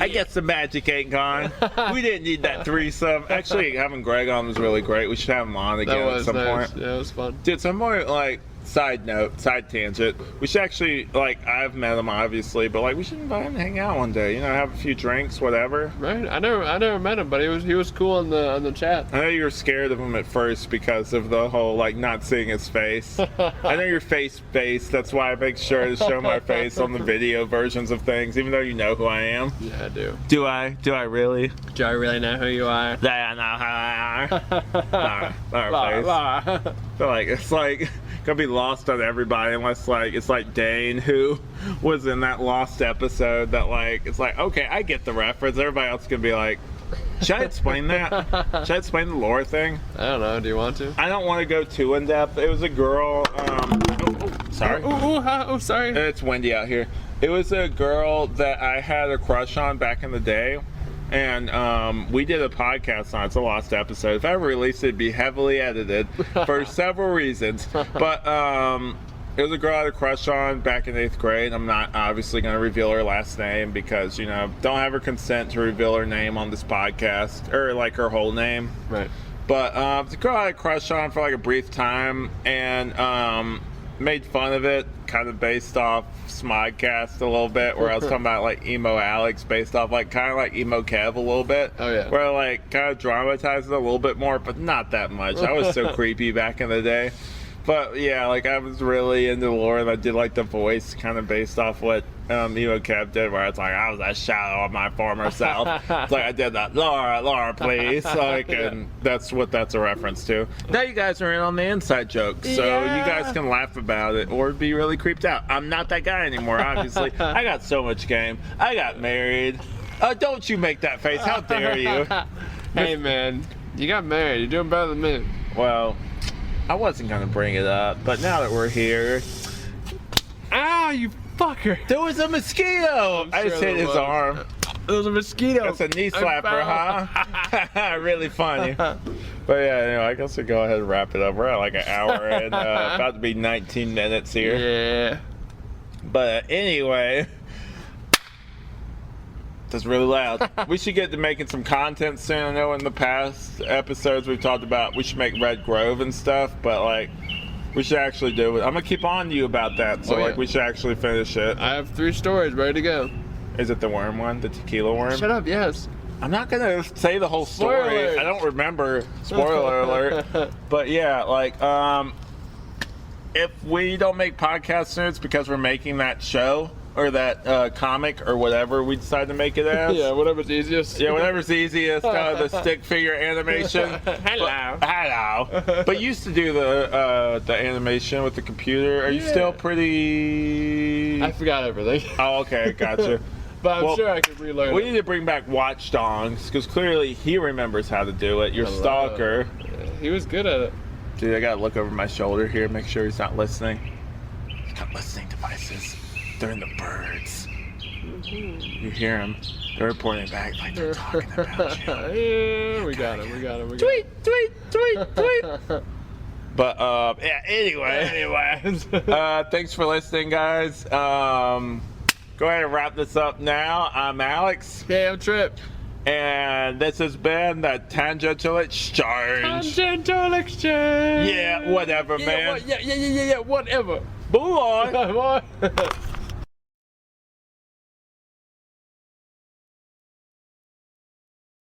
I guess the magic ain't gone. We didn't need that threesome. Actually, having Greg on was really great. We should have him on again at some point. Yeah, it was fun. Dude, some point, like, side tangent. We should actually, like, I've met him obviously, but like, we should invite him to hang out one day. You know, have a few drinks, whatever. Right? I never met him, but he was cool on the chat. I know you were scared of him at first because of the whole, like, not seeing his face. I know your face-based. That's why I make sure to show my face on the video versions of things, even though you know who I am. Yeah, I do. Do I? Do I really? Do I really know who you are? Do I know who I am? I feel like it's like gonna be lost on everybody unless like it's like Dane who was in that Lost episode that like it's like okay I get the reference, everybody else could be like should I explain that? Should I explain the lore thing? I don't know, do you want to? I don't want to go too in depth. It was a girl sorry. Sorry. It's windy out here. It was a girl that I had a crush on back in the day. And we did a podcast on it. It's a lost episode. If I ever released it, it'd be heavily edited for several reasons. But it was a girl I had a crush on back in 8th grade. I'm not obviously going to reveal her last name because, you know, don't have her consent to reveal her name on this podcast. Or, like, her whole name. Right. But the girl I had a crush on for, like, a brief time. And made fun of it, kind of based off Smodcast a little bit, where I was talking about like emo Alex, based off like kind of like emo Kev a little bit. Oh yeah. Where I like kind of dramatized it a little bit more, but not that much. I was so creepy back in the day. But yeah, like I was really into lore, and I did like the voice kind of based off what emo Kev did, where it's like I was a shadow of my former self. It's like I did that, Laura, please, like, and that's what that's a reference to. Now you guys are in on the inside joke, so you guys can laugh about it or be really creeped out. I'm not that guy anymore, obviously. I got so much game. I got married. Don't you make that face? How dare you? Hey man, you got married. You're doing better than me. Well, I wasn't gonna bring it up, but now that we're here, Ah, you fucker! there was a mosquito. I just hit his arm. There was a mosquito. That's a knee slapper, huh? Really funny. But yeah, anyway, I guess we go ahead and wrap it up. We're at like an hour and about to be 19 minutes here. Yeah. But anyway, that's really loud. We should get to making some content soon. I know in the past episodes we've talked about we should make Red Grove and stuff, but like we should actually do it. I'm gonna keep on to you about that. So like we should actually finish it. I have 3 stories ready to go. Is it the worm one, the tequila worm? Shut up. Yes. I'm not gonna say the whole story. Spoiler alert. I don't remember. Spoiler alert. But yeah, like if we don't make podcasts soon, it's because we're making that show or that comic or whatever we decide to make it as. Yeah, whatever's easiest. Yeah, whatever's easiest. The stick figure animation. Hello. Hello. But you used to do the animation with the computer. Are you still pretty? I forgot everything. Oh, okay, gotcha. But I'm sure I could relearn We it. need to bring back Watch Dogs because clearly he remembers how to do it. Your stalker. He was good at it. Dude, I gotta look over my shoulder here, make sure he's not listening. He's got listening devices. They're in the birds. You hear them. They're reporting back like they're talking about you. Yeah, we got him. Tweet. But yeah. Anyways, thanks for listening, guys. Go ahead and wrap this up now. I'm Alex. Hey, I'm Tripp. And this has been the Tangential Exchange. Tangential Exchange. Yeah, whatever, man. Yeah, whatever. Bye. Bye.